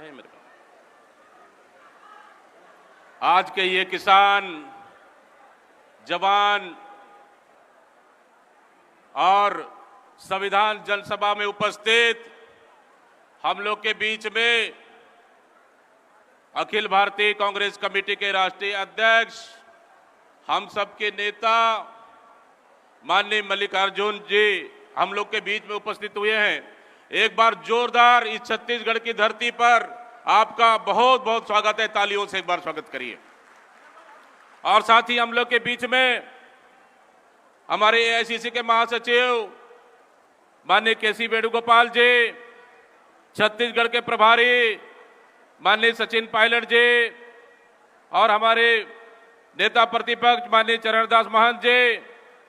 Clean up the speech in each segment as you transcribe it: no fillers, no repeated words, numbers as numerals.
हैं मेरे पास। आज के ये किसान, जवान और संविधान जनसभा में उपस्थित हम लोग के बीच में अखिल भारतीय कांग्रेस कमेटी के राष्ट्रीय अध्यक्ष, हम सबके नेता माननीय मल्लिकार्जुन जी हम लोग के बीच में उपस्थित हुए हैं। एक बार जोरदार इस छत्तीसगढ़ की धरती पर आपका बहुत बहुत स्वागत है। तालियों से एक बार स्वागत करिए। और साथ ही हम लोग के बीच में हमारे एआईसीसी के महासचिव माननीय केसी वेणुगोपाल जी, छत्तीसगढ़ के प्रभारी माननीय सचिन पायलट जी और हमारे नेता प्रतिपक्ष माननीय चरणदास महंत जी,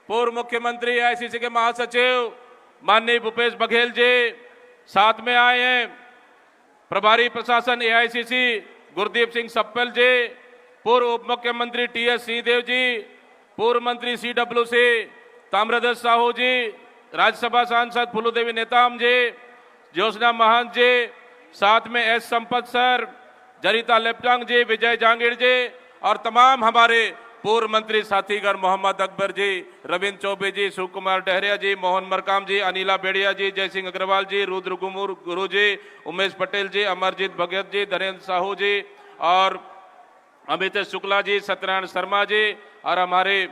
पूर्व मुख्यमंत्री एआईसीसी के महासचिव माननीय भूपेश बघेल जी साथ में आए हैं, प्रभारी प्रशासन एआईसीसी गुरदीप सिंह सप्पल जी, पूर्व उप मुख्यमंत्री टीएस सिंहदेव जी, पूर्व मंत्री सीडब्ल्यूसी ताम्रध्वज साहू जी, राज्यसभा सांसद फूलोदेवी नेताम जी, ज्योत्सना महंत जी, साथ में एस संपत सर, जरीता लेप्टांग जी, विजय जांगीर जी और तमाम हमारे पूर्व मंत्री साथीगण मोहम्मद अकबर जी, रविंद्र चौबे जी, सुकुमार डहरिया जी, मोहन मरकाम जी, अनिला बेड़िया जी, जयसिंह अग्रवाल जी, रुद्र गुरु जी, उमेश पटेल जी, अमरजीत भगत जी, धीरेन्द्र साहू जी और अमित शुक्ला जी, सत्यनारायण शर्मा जी और हमारे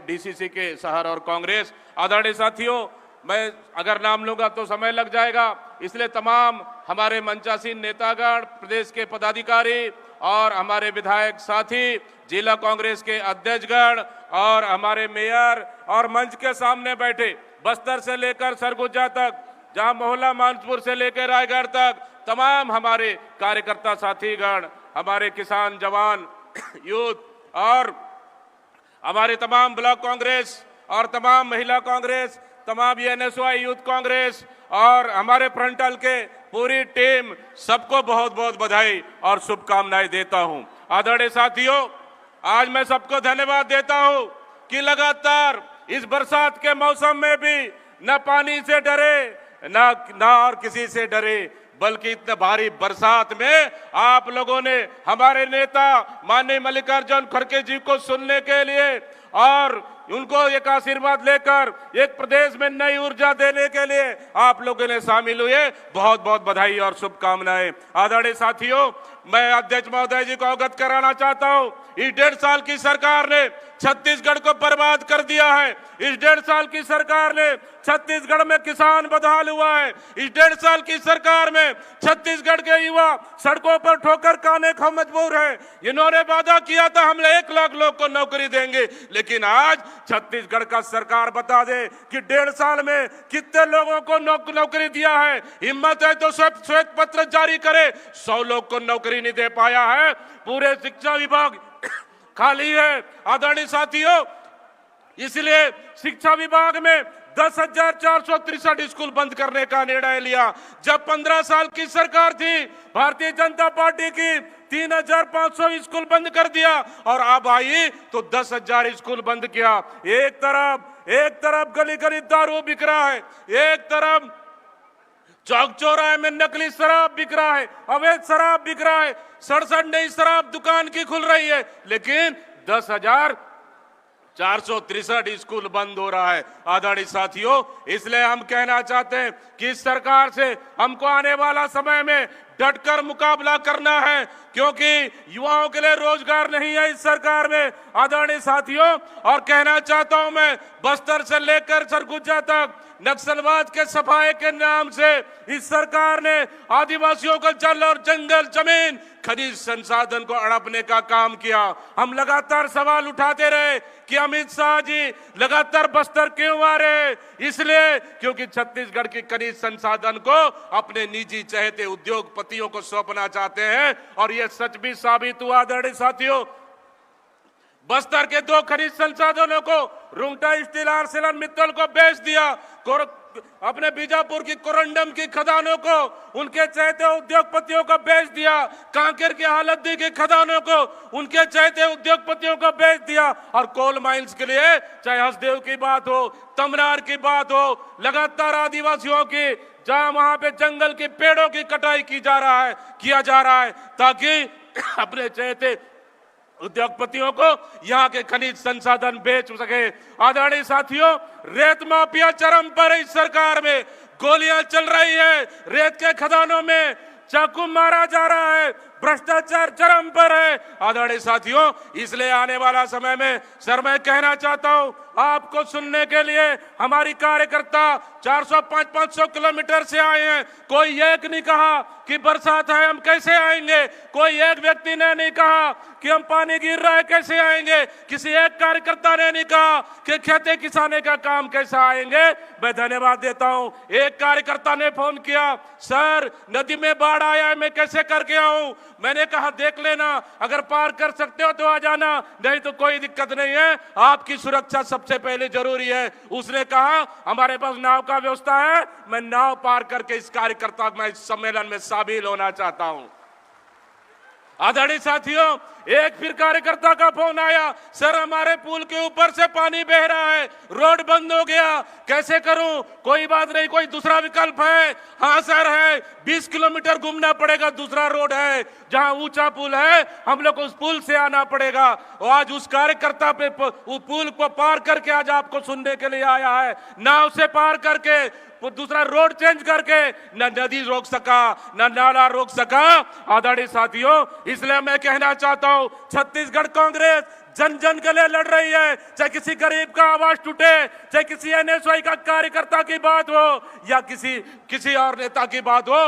डीसीसी के शहर और कांग्रेस। आदरणीय साथियों, मैं अगर नाम लूंगा तो समय लग जाएगा, इसलिए तमाम हमारे मंचासीन नेतागण, प्रदेश के पदाधिकारी और हमारे विधायक साथी, जिला कांग्रेस के अध्यक्षगण और हमारे मेयर और मंच के सामने बैठे बस्तर से लेकर सरगुजा तक, जहां मोहल्ला मानसपुर से लेकर रायगढ़ तक तमाम हमारे कार्यकर्ता साथीगण, हमारे किसान, जवान, यूथ और हमारे तमाम ब्लॉक कांग्रेस और तमाम महिला कांग्रेस, तमाम एनएसवाई यूथ कांग्रेस और हमारे फ्रंटल के पूरी टीम, सबको बहुत बहुत बधाई और शुभकामनाएं देता हूं। आदरणीय साथियों, आज मैं सबको धन्यवाद देता हूं कि लगातार इस बरसात के मौसम में भी न पानी से डरे न और किसी से डरे, बल्कि इतने भारी बरसात में आप लोगों ने हमारे नेता माननीय मल्लिकार्जुन खड़गे जी को सुनने के लिए और उनको एक आशीर्वाद लेकर एक प्रदेश में नई ऊर्जा देने के लिए आप लोगों ने शामिल हुए। बहुत बहुत बधाई और शुभकामनाएं। आदरणीय साथियों, मैं अध्यक्ष महोदय जी को अवगत कराना चाहता हूं, इस 1.5 साल की सरकार ने छत्तीसगढ़ को बर्बाद कर दिया है। इस 1.5 साल की सरकार ने छत्तीसगढ़ में किसान बदहाल हुआ है। इस 1.5 साल की सरकार में छत्तीसगढ़ के युवा सड़कों पर ठोकर खाने को मजबूर है। इन्होंने वादा किया था हम 1 लाख लोग को नौकरी देंगे, लेकिन आज छत्तीसगढ़ का सरकार बता दे कि 1.5 साल में कितने लोगों को नौकरी दिया है। हिम्मत है तो श्वेत पत्र जारी करे। 100 लोग को नौकरी नहीं दे पाया है। पूरे शिक्षा विभाग खाली है। आदरणीय साथियों, इसलिए शिक्षा विभाग में 10,463 स्कूल बंद करने का निर्णय लिया। जब 15 साल की सरकार थी भारतीय जनता पार्टी की, 3,500 स्कूल बंद कर दिया और अब आई तो 10,000 स्कूल बंद किया। एक तरफ गली गली दारू बिक रहा है, एक तरफ चौक चौराहे में नकली शराब बिक रहा है, अवैध शराब बिक रहा है, 67 नई शराब दुकान की खुल रही है, लेकिन 10,463 स्कूल बंद हो रहा है। आदरणीय साथियों, इसलिए हम कहना चाहते हैं कि इस सरकार से हमको आने वाला समय में डटकर मुकाबला करना है, क्योंकि युवाओं के लिए रोजगार नहीं है इस सरकार में। आदरणीय साथियों, और कहना चाहता हूं मैं, बस्तर से लेकर सरगुजा तक नक्सलवाद के सफाई के नाम से इस सरकार ने आदिवासियों को जल और जंगल, जमीन, खनिज संसाधन को हड़पने का काम किया। हम लगातार सवाल उठाते रहे कि अमित शाह जी लगातार बस्तर क्यों आ रहे, इसलिए क्योंकि छत्तीसगढ़ की खनिज संसाधन को अपने निजी चहेते उद्योगपतियों को सौंपना चाहते हैं और यह सच भी साबित हुआ। आदरणीय साथियों, बस्तर के 2 खनिज संसाधनों को रुंगटा स्टील, आर्सेलर मित्तल को बेच दिया। अपने बीजापुर की कोरंडम की खदानों को उनके चहेते उद्योगपतियों को बेच दिया, कांकेर की हालतदी की खदानों को उनके चहेते उद्योगपतियों को बेच दिया। और कोल माइंस के लिए चाहे हसदेव की बात हो, तमनार की बात हो, लगातार आदिवासियों की जहां वहां पे जंगल के पेड़ों की कटाई किया जा रहा है ताकि अपने चहेते उद्योगपतियों को यहाँ के खनिज संसाधन बेच सके। आदरणीय साथियों, रेत माफिया चरम पर इस सरकार में, गोलियां चल रही है, रेत के खदानों में चाकू मारा जा रहा है, भ्रष्टाचार चरम पर है। आदरणीय साथियों, इसलिए आने वाला समय में सर मैं कहना चाहता हूं आपको सुनने के लिए हमारी कार्यकर्ता 400-500 किलोमीटर से आए हैं। कोई एक नहीं कहा कि बरसात है हम कैसे आएंगे, कोई एक व्यक्ति ने नहीं कहा कि हम पानी गिर रहा है कैसे आएंगे, किसी एक कार्यकर्ता ने नहीं कहा कि खेती किसानी का काम कैसे आएंगे। मैं धन्यवाद देता हूं। एक कार्यकर्ता ने फोन किया, सर नदी में बाढ़ आया है मैं कैसे करके आऊं। मैंने कहा देख लेना, अगर पार कर सकते हो तो आ जाना, नहीं तो कोई दिक्कत नहीं है, आपकी सुरक्षा सबसे पहले जरूरी है। उसने कहा हमारे पास नाव का व्यवस्था है, मैं नाव पार करके इस कार्यकर्ता में इस सम्मेलन में शामिल होना चाहता हूं। आदरणीय साथियों, एक फिर कार्यकर्ता का फोन आया, सर हमारे पुल के ऊपर से पानी बह रहा है, रोड बंद हो गया, कैसे करूं। कोई बात नहीं, कोई दूसरा विकल्प है। हाँ सर है, 20 किलोमीटर घूमना पड़ेगा, दूसरा रोड है जहां ऊंचा पुल है, हम लोग उस पुल से आना पड़ेगा। और आज उस कार्यकर्ता पे उस पुल को पार करके आज आपको सुनने के लिए आया है। नाव से पार करके दूसरा रोड चेंज करके न नदी रोक सका, न नाला रोक सका। आदरणीय साथियों, इसलिए मैं कहना चाहता हूं छत्तीसगढ़ कांग्रेस जन जन के लिए लड़ रही है। चाहे किसी गरीब का आवाज टूटे, चाहे किसी एनएसवाई का कार्यकर्ता की बात हो या किसी और नेता की बात हो,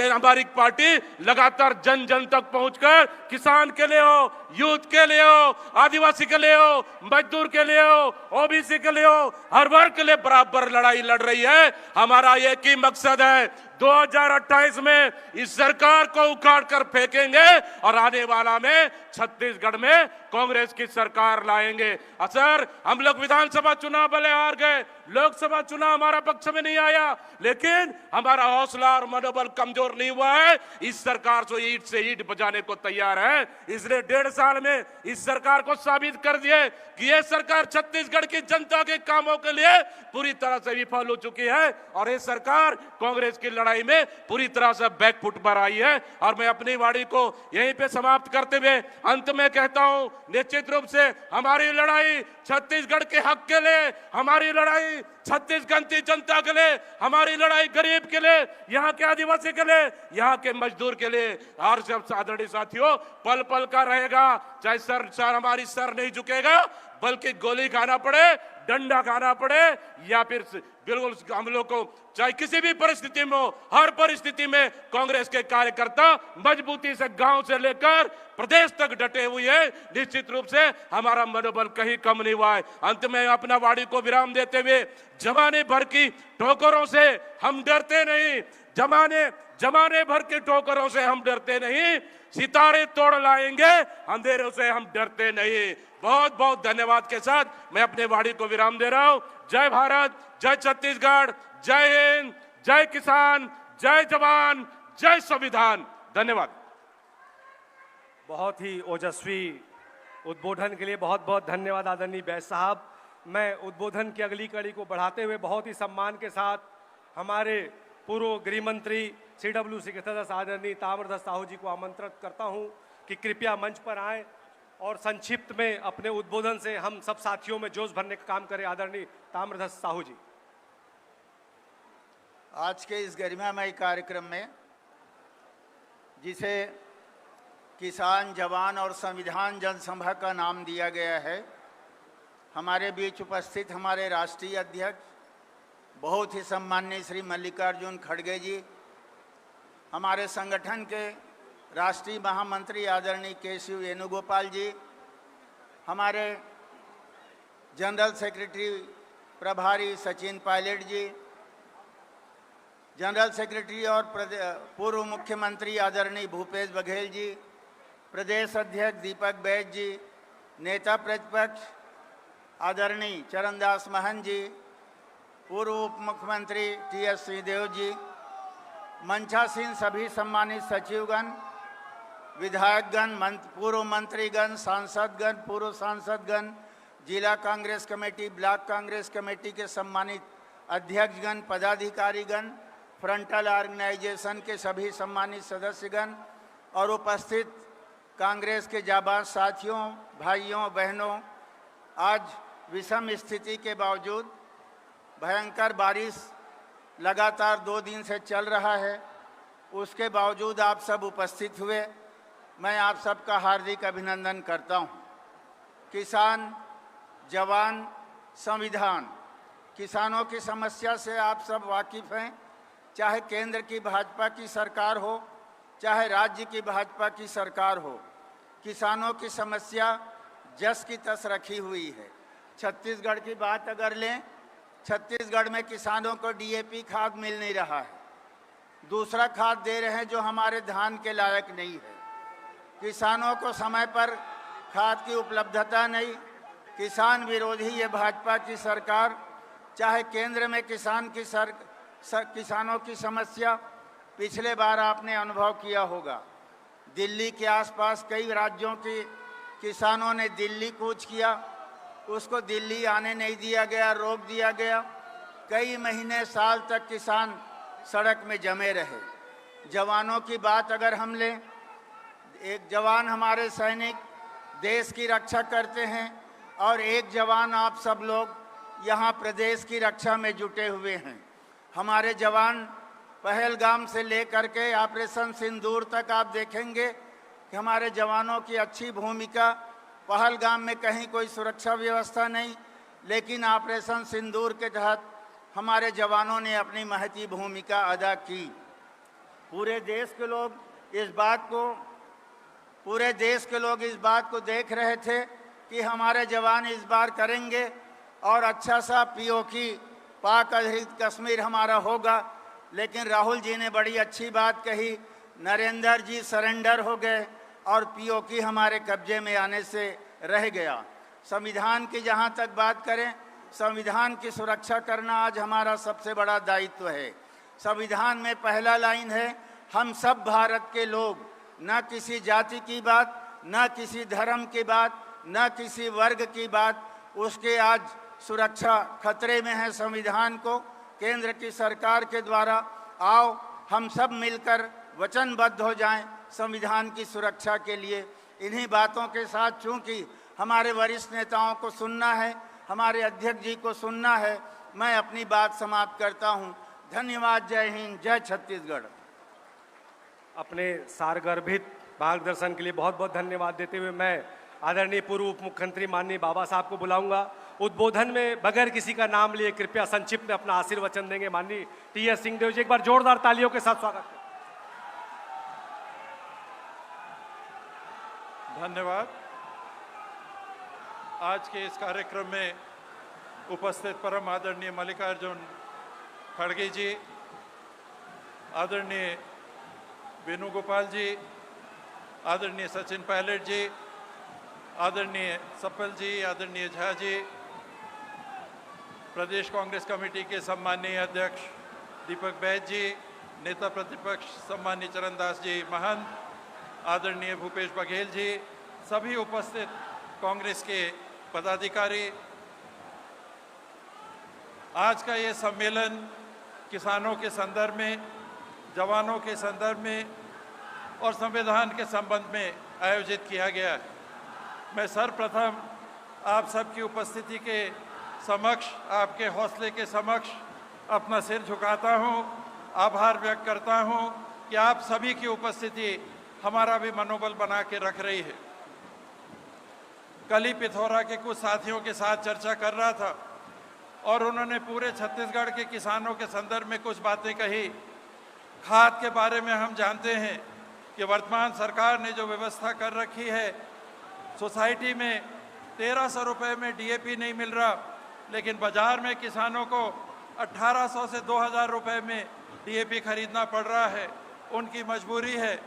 हमारी पार्टी लगातार जन जन तक पहुंचकर किसान के लिए हो, यूथ के लिए हो, आदिवासी के लिए हो, मजदूर के लिए हो, ओबीसी के लिए हो, हर वर्ग के लिए बराबर लड़ाई लड़ रही है। हमारा एक ही मकसद है, 2028 में इस सरकार को उखाड़ कर फेंकेंगे और आने वाला में छत्तीसगढ़ में कांग्रेस की सरकार लाएंगे। सर हम लोग विधानसभा चुनाव भले हार गए, लोकसभा चुनाव हमारा पक्ष में नहीं आया, लेकिन हमारा हौसला और मनोबल कमजोर नहीं हुआ है। इस सरकार से ईंट बजाने को तैयार है। इसलिए 1.5 साल में इस सरकार को साबित कर दिए कि यह सरकार छत्तीसगढ़ की जनता के कामों के लिए पूरी तरह से विफल हो चुकी है और ये सरकार कांग्रेस की लड़ाई में पूरी तरह से बैकफुट पर आई है। और मैं अपनी वाणी को यहीं पे समाप्त करते हुए अंत में कहता हूं, निश्चित रूप से हमारी लड़ाई छत्तीसगढ़ के हक के लिए, हमारी लड़ाई छत्तीसगढ़ की जनता के लिए, हमारी लड़ाई गरीब के लिए, यहाँ के आदिवासी के लिए, यहाँ के मजदूर के लिए। और सब आदरणीय साथियों, पल पल का रहेगा, चाहे सर हमारी सर नहीं झुकेगा, बल्कि गोली खाना पड़े, डंडा खाना पड़े, या फिर बिल्कुल हम लोग को चाहे किसी भी परिस्थिति में हो, हर परिस्थिति में कांग्रेस के कार्यकर्ता मजबूती से गांव से लेकर प्रदेश तक डटे हुए हैं। निश्चित रूप से हमारा मनोबल कहीं कम नहीं हुआ है। अंत में अपना वाणी को विराम देते हुए, जमाने भर की ठोकरों से हम डरते नहीं, जमाने भर के ठोकरों से हम डरते नहीं, सितारे तोड़ लाएंगे, अंधेरों से हम डरते नहीं। बहुत बहुत धन्यवाद के साथ मैं अपने वाणी को विराम दे रहा हूं। जय भारत, जय छत्तीसगढ़, जय हिंद, जय किसान, जय जवान, जय संविधान। धन्यवाद। बहुत ही ओजस्वी उद्बोधन के लिए बहुत बहुत धन्यवाद आदरणीय बैस साहब। मैं उद्बोधन की अगली कड़ी को बढ़ाते हुए बहुत ही सम्मान के साथ हमारे पूर्व गृह मंत्री CWC के सदस्य आदरणीय ताम्रध्वज साहू जी को आमंत्रित करता हूं कि कृपया मंच पर आएं और संक्षिप्त में अपने उद्बोधन से हम सब साथियों में जोश भरने का काम करें। आदरणीय ताम्रध्वज साहू जी। आज के इस गरिमामय कार्यक्रम में, जिसे किसान, जवान और संविधान जनसभा का नाम दिया गया है, हमारे बीच उपस्थित हमारे राष्ट्रीय अध्यक्ष बहुत ही सम्माननीय श्री मल्लिकार्जुन खड़गे जी, हमारे संगठन के राष्ट्रीय महामंत्री आदरणीय केशव वेणुगोपाल जी, हमारे जनरल सेक्रेटरी प्रभारी सचिन पायलट जी, जनरल सेक्रेटरी और पूर्व मुख्यमंत्री आदरणीय भूपेश बघेल जी, प्रदेश अध्यक्ष दीपक बैज जी, नेता प्रतिपक्ष आदरणीय चरणदास महंत जी, पूर्व उप मुख्यमंत्री टी.एस. सिंहदेव जी, मंचासीन सभी सम्मानित सचिवगण, विधायकगण, पूर्व मंत्रीगण, सांसदगण, पूर्व सांसदगण, जिला Congress committee, block Congress committee के सम्मानित अध्यक्षगण, पदाधिकारीगण, फ्रंटल ऑर्गेनाइजेशन के सभी सम्मानित सदस्यगण और उपस्थित कांग्रेस के जाबाज साथियों, भाइयों, बहनों, आज विषम स्थिति के बावजूद भयंकर बारिश लगातार 2 दिन से चल रहा है, उसके बावजूद आप सब उपस्थित हुए, मैं आप सबका हार्दिक अभिनंदन करता हूं। किसान, जवान, संविधान, किसानों की समस्या से आप सब वाकिफ़ हैं, चाहे केंद्र की भाजपा की सरकार हो, चाहे राज्य की भाजपा की सरकार हो, किसानों की समस्या जस की तस रखी हुई है। छत्तीसगढ़ की बात अगर लें, छत्तीसगढ़ में किसानों को डीएपी खाद मिल नहीं रहा है, दूसरा खाद दे रहे हैं जो हमारे धान के लायक नहीं है। किसानों को समय पर खाद की उपलब्धता नहीं, किसान विरोधी ये भाजपा की सरकार, चाहे केंद्र में किसानों की समस्या पिछले बार आपने अनुभव किया होगा, दिल्ली के आसपास कई राज्यों के किसानों ने दिल्ली कूच किया, उसको दिल्ली आने नहीं दिया गया, रोक दिया गया। कई महीने साल तक किसान सड़क में जमे रहे। जवानों की बात अगर हम लें, एक जवान हमारे सैनिक देश की रक्षा करते हैं और एक जवान आप सब लोग यहाँ प्रदेश की रक्षा में जुटे हुए हैं। हमारे जवान पहलगाम से लेकर के ऑपरेशन सिंदूर तक आप देखेंगे कि हमारे जवानों की अच्छी भूमिका। पहलगाम में कहीं कोई सुरक्षा व्यवस्था नहीं, लेकिन ऑपरेशन सिंदूर के तहत हमारे जवानों ने अपनी महती भूमिका अदा की। पूरे देश के लोग इस बात को देख रहे थे कि हमारे जवान इस बार करेंगे और अच्छा सा पीओके, पाक अधिकृत कश्मीर हमारा होगा। लेकिन राहुल जी ने बड़ी अच्छी बात कही, नरेंद्र जी सरेंडर हो गए और पीओके हमारे कब्जे में आने से रह गया। संविधान की जहाँ तक बात करें, संविधान की सुरक्षा करना आज हमारा सबसे बड़ा दायित्व है। संविधान में पहला लाइन है, हम सब भारत के लोग, न किसी जाति की बात, न किसी धर्म की बात, न किसी वर्ग की बात, उसके आज सुरक्षा खतरे में है। संविधान को केंद्र की सरकार के द्वारा आओ हम सब मिलकर वचनबद्ध हो जाएं संविधान की सुरक्षा के लिए। इन्हीं बातों के साथ, चूंकि हमारे वरिष्ठ नेताओं को सुनना है, हमारे अध्यक्ष जी को सुनना है, मैं अपनी बात समाप्त करता हूं। धन्यवाद। जय हिंद, जय छत्तीसगढ़। अपने सारगर्भित मार्गदर्शन के लिए बहुत बहुत धन्यवाद देते हुए मैं आदरणीय पूर्व उप मुख्यमंत्री माननीय बाबा साहब को बुलाऊंगा। उद्बोधन में बगैर किसी का नाम लिए कृपया संक्षिप्त में अपना आशीर्वचन देंगे माननीय टी.एस. सिंहदेव जी। एक बार जोरदार तालियों के साथ स्वागत करें। धन्यवाद। आज के इस कार्यक्रम में उपस्थित परम आदरणीय मल्लिकार्जुन खड़गे जी, आदरणीय वेणुगोपाल जी, आदरणीय सचिन पायलट जी, आदरणीय सप्पल जी, आदरणीय झा जी, प्रदेश कांग्रेस कमेटी के सम्माननीय अध्यक्ष दीपक बैज जी, नेता प्रतिपक्ष सम्माननीय चरणदास जी महंत, आदरणीय भूपेश बघेल जी, सभी उपस्थित कांग्रेस के पदाधिकारी। आज का ये सम्मेलन किसानों के संदर्भ में, जवानों के संदर्भ में और संविधान के संबंध में आयोजित किया गया है। मैं सर्वप्रथम आप सबकी उपस्थिति के समक्ष, आपके हौसले के समक्ष अपना सिर झुकाता हूं, आभार व्यक्त करता हूं कि आप सभी की उपस्थिति हमारा भी मनोबल बना के रख रही है। कल ही पिथौरा के कुछ साथियों के साथ चर्चा कर रहा था और उन्होंने पूरे छत्तीसगढ़ के किसानों के संदर्भ में कुछ बातें कही। खाद के बारे में हम जानते हैं कि वर्तमान सरकार ने जो व्यवस्था कर रखी है, सोसाइटी में 1300 रुपये में डीएपी नहीं मिल रहा, लेकिन बाजार में किसानों को 1800 से 2000 रुपये में डीएपी खरीदना पड़ रहा है। उनकी मजबूरी है।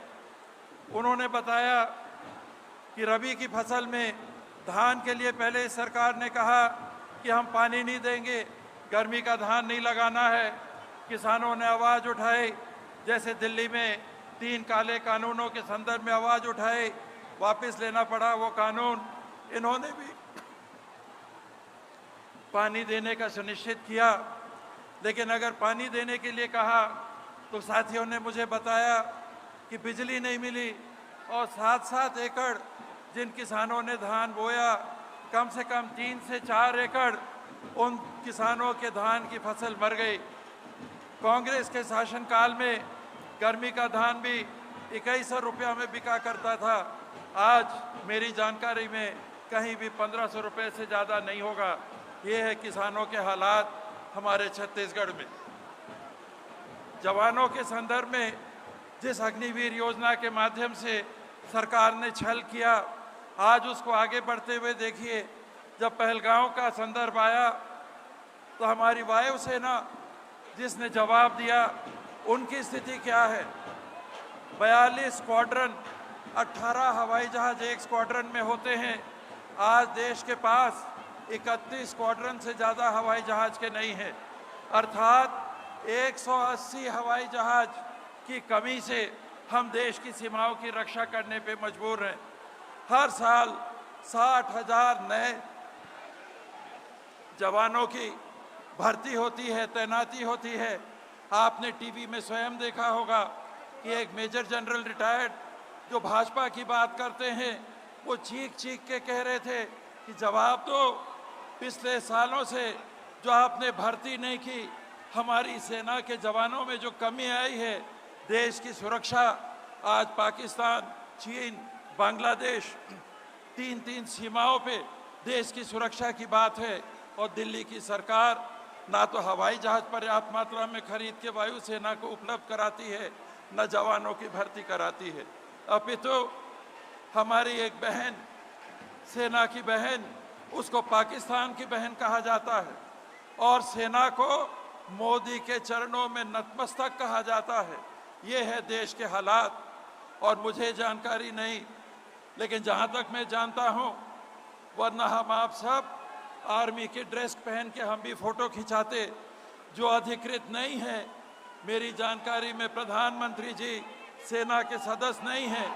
उन्होंने बताया कि रबी की फसल में धान के लिए पहले सरकार ने कहा कि हम पानी नहीं देंगे, गर्मी का धान नहीं लगाना है। किसानों ने आवाज़ उठाई, जैसे दिल्ली में 3 काले कानूनों के संदर्भ में आवाज़ उठाई, वापस लेना पड़ा वो कानून। इन्होंने भी पानी देने का सुनिश्चित किया, लेकिन अगर पानी देने के लिए कहा तो साथियों ने मुझे बताया कि बिजली नहीं मिली और 7-7 एकड़ जिन किसानों ने धान बोया, कम से कम 3 से 4 एकड़ उन किसानों के धान की फसल मर गई। कांग्रेस के शासनकाल में गर्मी का धान भी 2100 रुपया में बिका करता था। आज मेरी जानकारी में कहीं भी 1500 रुपये से ज़्यादा नहीं होगा। ये है किसानों के हालात हमारे छत्तीसगढ़ में। जवानों के संदर्भ में जिस अग्निवीर योजना के माध्यम से सरकार ने छल किया, आज उसको आगे बढ़ते हुए देखिए। जब पहलगांव का संदर्भ आया तो हमारी वायुसेना जिसने जवाब दिया, उनकी स्थिति क्या है? 42 स्क्वाड्रन, 18 हवाई जहाज एक स्क्वाड्रन में होते हैं। आज देश के पास 31 स्क्वाड्रन से ज़्यादा हवाई जहाज के नहीं हैं, अर्थात 180 हवाई जहाज की कमी से हम देश की सीमाओं की रक्षा करने पे मजबूर हैं। हर साल 60,000 नए जवानों की भर्ती होती है, तैनाती होती है। आपने टीवी में स्वयं देखा होगा कि एक मेजर जनरल रिटायर्ड जो भाजपा की बात करते हैं, वो चीख चीख के कह रहे थे कि जवाब दो, पिछले सालों से जो आपने भर्ती नहीं की, हमारी सेना के जवानों में जो कमी आई है, देश की सुरक्षा आज पाकिस्तान, चीन, बांग्लादेश 3-3 सीमाओं पे देश की सुरक्षा की बात है। और दिल्ली की सरकार ना तो हवाई जहाज पर्याप्त मात्रा में खरीद के वायुसेना को उपलब्ध कराती है, न जवानों की भर्ती कराती है। अपितु हमारी एक बहन, सेना की बहन, उसको पाकिस्तान की बहन कहा जाता है और सेना को मोदी के चरणों में नतमस्तक कहा जाता है। ये है देश के हालात। और मुझे जानकारी नहीं, लेकिन जहाँ तक मैं जानता हूँ, वरना हम आप सब आर्मी की ड्रेस पहन के हम भी फोटो खिंचाते, जो अधिकृत नहीं है। मेरी जानकारी में प्रधानमंत्री जी सेना के सदस्य नहीं हैं,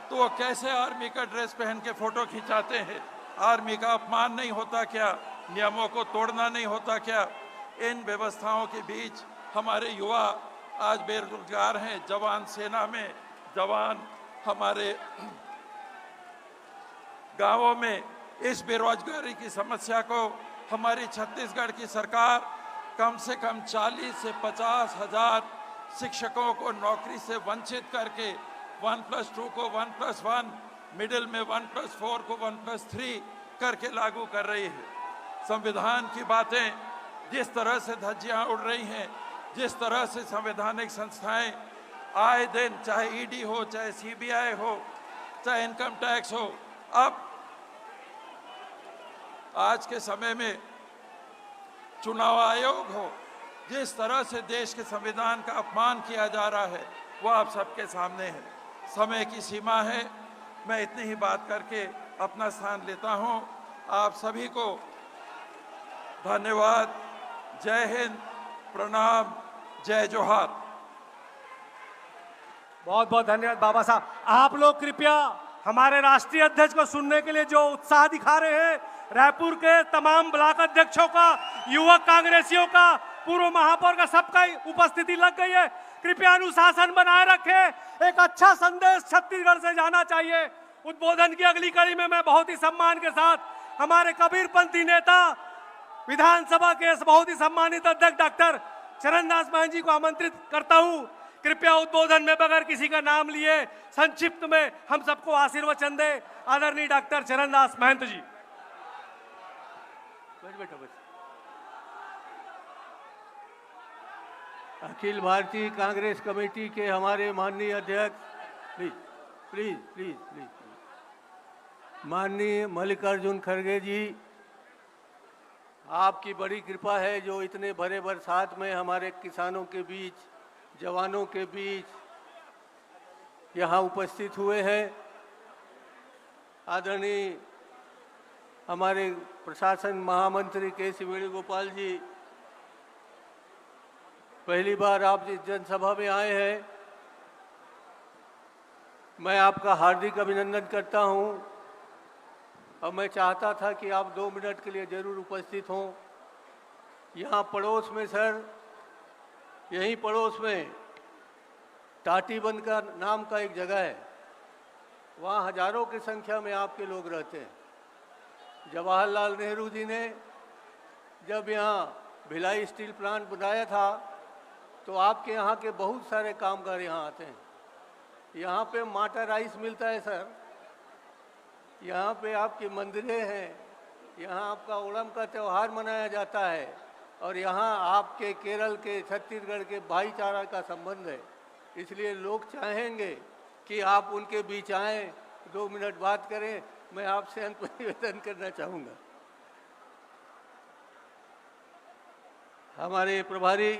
तो वो कैसे आर्मी का ड्रेस पहन के फोटो खिंचाते हैं? आर्मी का अपमान नहीं होता क्या? नियमों को तोड़ना नहीं होता क्या? इन व्यवस्थाओं के बीच हमारे युवा आज बेरोजगार हैं। जवान सेना में, जवान हमारे गांवों में इस बेरोजगारी की समस्या को हमारी छत्तीसगढ़ की सरकार कम से कम 40 से 50 हजार शिक्षकों को नौकरी से वंचित करके 1+2 को 1+1, मिडिल में 1+4 को 1+3 करके लागू कर रही है। संविधान की बातें जिस तरह से धज्जियां उड़ रही हैं, जिस तरह से संवैधानिक संस्थाएं आए दिन, चाहे ईडी हो, चाहे सीबीआई हो, चाहे इनकम टैक्स हो, अब आज के समय में चुनाव आयोग हो, जिस तरह से देश के संविधान का अपमान किया जा रहा है, वो आप सबके सामने है। समय की सीमा है। मैं इतनी ही बात करके अपना स्थान लेता हूं। आप सभी को धन्यवाद। जय हिंद, प्रणाम, जय जोहार। बहुत बहुत धन्यवाद बाबा साहब। आप लोग कृपया हमारे राष्ट्रीय अध्यक्ष को सुनने के लिए जो उत्साह दिखा रहे हैं, रायपुर के तमाम ब्लॉक अध्यक्षों का, युवक कांग्रेसियों का, पूर्व महापौर का, सबका उपस्थिति लग गई है। कृपया अनुशासन बनाए रखें। एक अच्छा संदेश छत्तीसगढ़ से जाना चाहिए। उद्बोधन की अगली कड़ी में मैं बहुत ही सम्मान के साथ हमारे कबीरपंथी नेता, विधानसभा के बहुत ही सम्मानित अध्यक्ष डॉक्टर चरणदास महंत जी को आमंत्रित करता हूं। कृपया उद्बोधन में बगैर किसी का नाम लिए संक्षिप्त में हम सबको आशीर्वचन दे। आदरणीय डॉक्टर चरणदास महंत जी। अखिल भारतीय कांग्रेस कमेटी के हमारे माननीय अध्यक्ष, प्लीज प्लीज प्लीज प्लीज माननीय मल्लिकार्जुन खड़गे जी, आपकी बड़ी कृपा है जो इतने भरे बरसात में हमारे किसानों के बीच, जवानों के बीच यहाँ उपस्थित हुए हैं। आदरणीय हमारे प्रशासन महामंत्री के सी वेणुगोपाल जी, पहली बार आप इस जनसभा में आए हैं, मैं आपका हार्दिक अभिनंदन करता हूं। और मैं चाहता था कि आप 2 मिनट के लिए ज़रूर उपस्थित हों। यहाँ पड़ोस में सर, यहीं पड़ोस में टाटीबंद का नाम का एक जगह है, वहाँ हजारों की संख्या में आपके लोग रहते हैं। जवाहरलाल नेहरू जी ने जब यहाँ भिलाई स्टील प्लांट बनाया था तो आपके यहाँ के बहुत सारे कामगार यहाँ आते हैं। यहाँ पे माटा राइस मिलता है सर, यहाँ पे आपकी मंदिरें हैं, यहाँ आपका ओणम का त्यौहार मनाया जाता है, और यहाँ आपके केरल के, छत्तीसगढ़ के भाईचारा का संबंध है। इसलिए लोग चाहेंगे कि आप उनके बीच आएँ, 2 मिनट बात करें। मैं आपसे अंत में निवेदन करना चाहूँगा। हमारे प्रभारी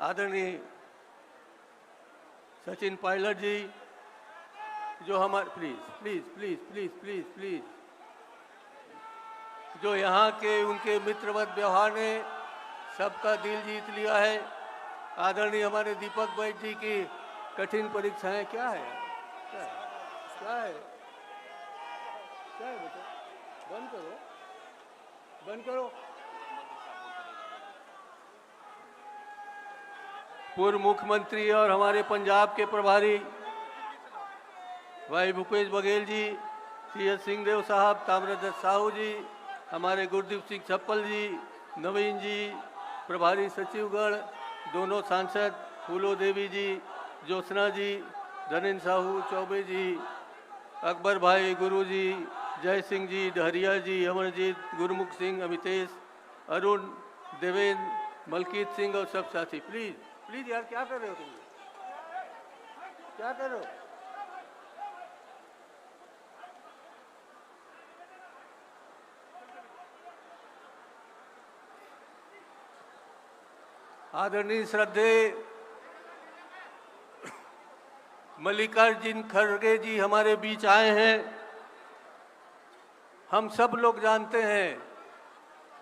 आदरणीय सचिन पायलट जी, जो हमारे please please please please please please जो यहाँ के उनके मित्रवत व्यवहार ने सबका दिल जीत लिया है। आदरणीय हमारे दीपक बैठ जी की कठिन परीक्षाएं क्या है, क्या है, क्या है, क्या है बेटा, बंद करो, बंद करो। पूर्व मुख्यमंत्री और हमारे पंजाब के प्रभारी भाई भूपेश बघेल जी, टी.एस. सिंहदेव साहब, ताम्रध्वज साहू जी, हमारे गुरदीप सिंह छप्पल जी, नवीन जी, प्रभारी सचिवगढ़, दोनों सांसद फूलो देवी जी, ज्योत्सना जी, धनेन्द्र साहू चौबे जी, अकबर भाई, गुरु जी, जय सिंह जी, डहरिया जी, अमरजीत, गुरमुख सिंह, अमितेश, अरुण, देवेंद्र, मलकीत सिंह और सब साथी, प्लीज प्लीज यार, क्या कर रहे हो तुम, क्या कर रहे हो? आदरणीय श्रद्धेय मल्लिकार्जुन खड़गे जी हमारे बीच आए हैं। हम सब लोग जानते हैं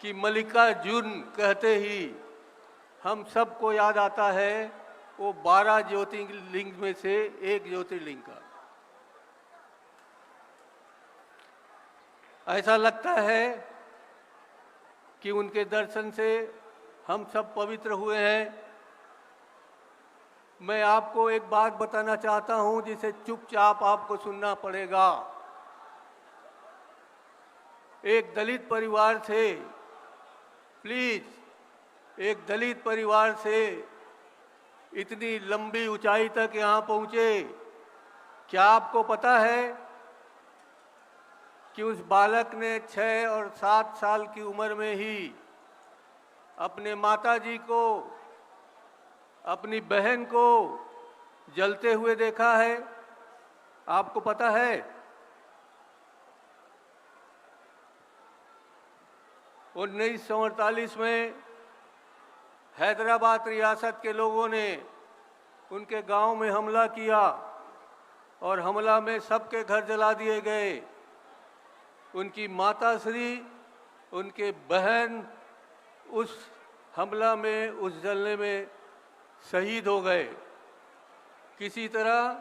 कि मल्लिकार्जुन कहते ही हम सबको याद आता है वो 12 ज्योतिर्लिंग में से एक ज्योतिर्लिंग का। ऐसा लगता है कि उनके दर्शन से हम सब पवित्र हुए हैं। मैं आपको एक बात बताना चाहता हूं जिसे चुपचाप आपको सुनना पड़ेगा। एक दलित परिवार से, प्लीज, एक दलित परिवार से इतनी लंबी ऊंचाई तक यहाँ पहुँचे। क्या आपको पता है कि उस बालक ने 6 और 7 साल की उम्र में ही अपने माताजी को, अपनी बहन को जलते हुए देखा है? आपको पता है? 1948 में हैदराबाद रियासत के लोगों ने उनके गांव में हमला किया और हमला में सबके घर जला दिए गए। उनकी माताश्री, उनके बहन उस हमला में, उस जलने में शहीद हो गए। किसी तरह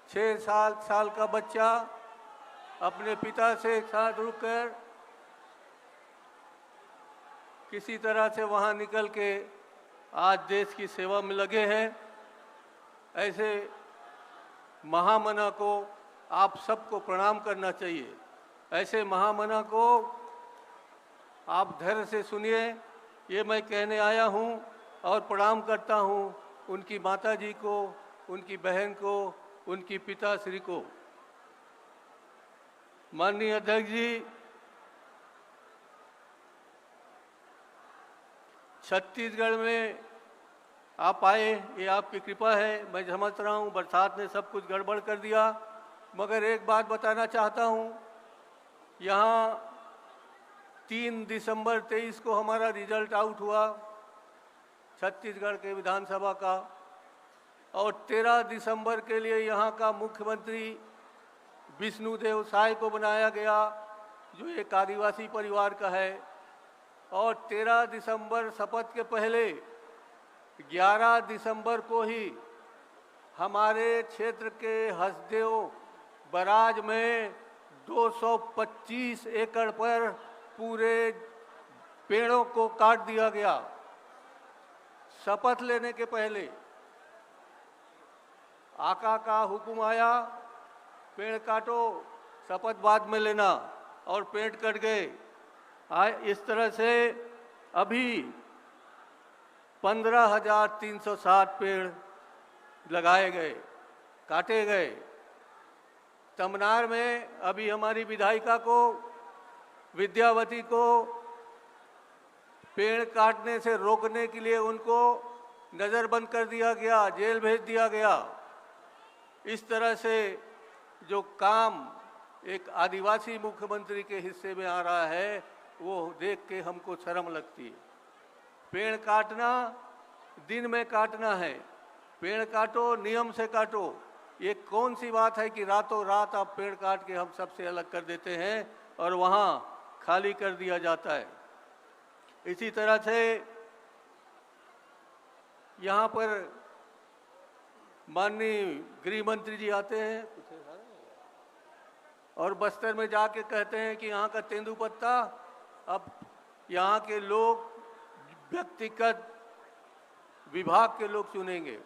6-7 साल का बच्चा अपने पिता से साथ रुककर किसी तरह से वहाँ निकल के आज देश की सेवा में लगे हैं। ऐसे महामना को आप सबको प्रणाम करना चाहिए। ऐसे महामना को आप धैर्य से सुनिए, ये मैं कहने आया हूँ और प्रणाम करता हूँ उनकी माताजी को, उनकी बहन को, उनकी पिताश्री को। माननीय अध्यक्ष जी, छत्तीसगढ़ में आप आए, ये आपकी कृपा है। मैं समझ रहा हूँ बरसात ने सब कुछ गड़बड़ कर दिया, मगर एक बात बताना चाहता हूँ। यहाँ 3 दिसंबर 23 को हमारा रिजल्ट आउट हुआ छत्तीसगढ़ के विधानसभा का, और 13 दिसंबर के लिए यहाँ का मुख्यमंत्री विष्णुदेव साय को बनाया गया, जो एक आदिवासी परिवार का है। और 13 दिसंबर शपथ के पहले 11 दिसंबर को ही हमारे क्षेत्र के हसदेव बराज में 225 एकड़ पर पूरे पेड़ों को काट दिया गया। शपथ लेने के पहले आका का हुक्म आया, पेड़ काटो, शपथ बाद में लेना, और पेड़ कट गए। इस तरह से अभी 15,360 पेड़ लगाए गए, काटे गए। तमनार में अभी हमारी विधायिका को, विद्यावती को पेड़ काटने से रोकने के लिए उनको नज़रबंद कर दिया गया, जेल भेज दिया गया। इस तरह से जो काम एक आदिवासी मुख्यमंत्री के हिस्से में आ रहा है, वो देख के हमको शर्म लगती है। पेड़ काटना दिन में काटना है, पेड़ काटो, नियम से काटो। ये कौन सी बात है कि रातों रात आप पेड़ काट के हम सबसे अलग कर देते हैं और वहाँ खाली कर दिया जाता है। इसी तरह से यहाँ पर माननीय गृह मंत्री जी आते हैं और बस्तर में जाके कहते हैं कि यहाँ का तेंदुपत्ता अब यहाँ के लोग व्यक्तिगत विभाग के लोग चुनेंगे,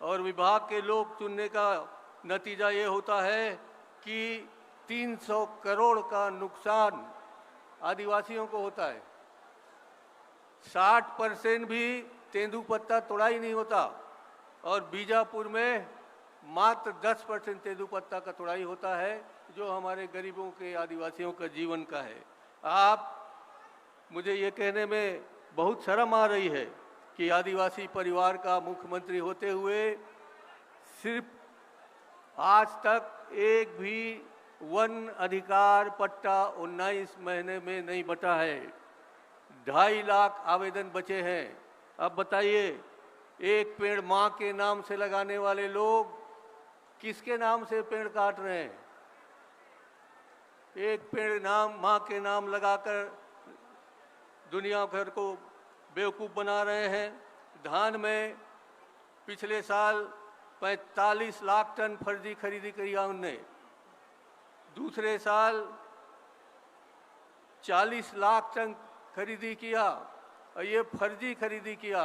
और विभाग के लोग चुनने का नतीजा ये होता है कि 300 करोड़ का नुकसान आदिवासियों को होता है। 60% भी तेंदुपत्ता तोड़ाई नहीं होता, और बीजापुर में मात्र 10% तेंदुपत्ता का तोड़ाई होता है, जो हमारे गरीबों के आदिवासियों का जीवन का है। मुझे ये कहने में बहुत शर्म आ रही है कि आदिवासी परिवार का मुख्यमंत्री होते हुए सिर्फ आज तक एक भी वन अधिकार पट्टा 19 महीने में नहीं बटा है। 2.5 लाख आवेदन बचे हैं। अब बताइए, एक पेड़ माँ के नाम से लगाने वाले लोग किसके नाम से पेड़ काट रहे हैं? एक पेड़ माँ के नाम लगाकर दुनिया भर को बेवकूफ़ बना रहे हैं। धान में पिछले साल 45 लाख टन फर्जी खरीदी किया उनने, दूसरे साल 40 लाख टन खरीदी किया, और ये फर्जी खरीदी किया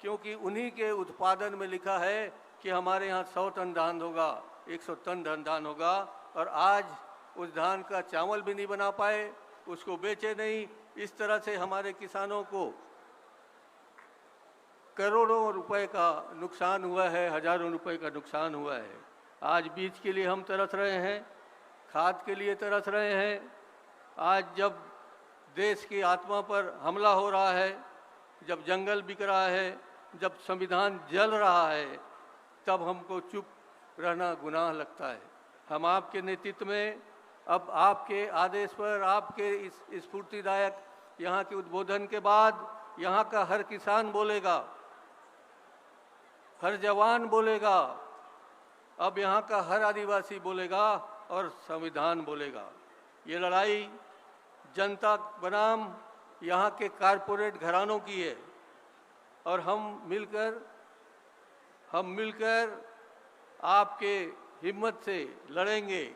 क्योंकि उन्हीं के उत्पादन में लिखा है कि हमारे यहाँ 100 टन धान होगा, 100 टन धान होगा, और आज उस धान का चावल भी नहीं बना पाए, उसको बेचे नहीं। इस तरह से हमारे किसानों को करोड़ों रुपए का नुकसान हुआ है, हजारों रुपए का नुकसान हुआ है। आज बीज के लिए हम तरस रहे हैं, खाद के लिए तरस रहे हैं। आज जब देश की आत्मा पर हमला हो रहा है, जब जंगल बिक रहा है, जब संविधान जल रहा है, तब हमको चुप रहना गुनाह लगता है। हम आपके नेतृत्व में, अब आपके आदेश पर, आपके इस स्फूर्तिदायक यहाँ के उद्बोधन के बाद यहाँ का हर किसान बोलेगा, हर जवान बोलेगा, अब यहाँ का हर आदिवासी बोलेगा और संविधान बोलेगा। ये लड़ाई जनता बनाम यहाँ के कारपोरेट घरानों की है, और हम मिलकर आपके हिम्मत से लड़ेंगे।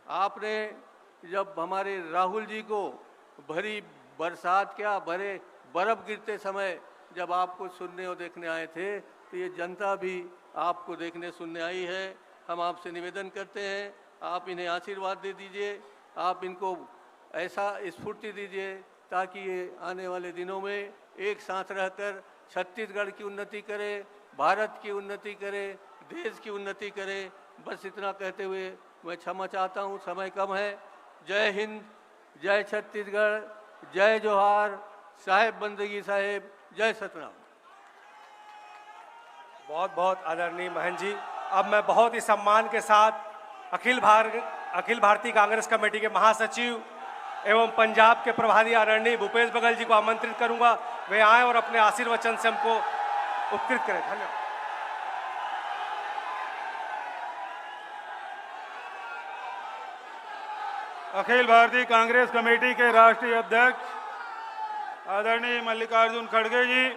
आपने जब हमारे राहुल जी को भरी बरसात, क्या भरे बर्फ गिरते समय जब आपको सुनने और देखने आए थे, तो ये जनता भी आपको देखने सुनने आई है। हम आपसे निवेदन करते हैं, आप इन्हें आशीर्वाद दे दीजिए, आप इनको ऐसा स्फूर्ति दीजिए ताकि ये आने वाले दिनों में एक साथ रहकर छत्तीसगढ़ की उन्नति करे, भारत की उन्नति करे, देश की उन्नति करे। बस इतना कहते हुए मैं क्षमा चाहता हूँ, समय कम है। जय हिंद, जय छत्तीसगढ़, जय जोहार, साहेब बंदगी साहेब, जय सतनाम। बहुत बहुत आदरणीय महन जी। अब मैं बहुत ही सम्मान के साथ अखिल भारतीय कांग्रेस कमेटी के महासचिव एवं पंजाब के प्रभारी आदरणीय भूपेश बघेल जी को आमंत्रित करूंगा, वे आए और अपने आशीर्वचन से हमको उपकृत करें। धन्यवाद। अखिल भारतीय कांग्रेस कमेटी के राष्ट्रीय अध्यक्ष आदरणीय मल्लिकार्जुन खड़गे जी,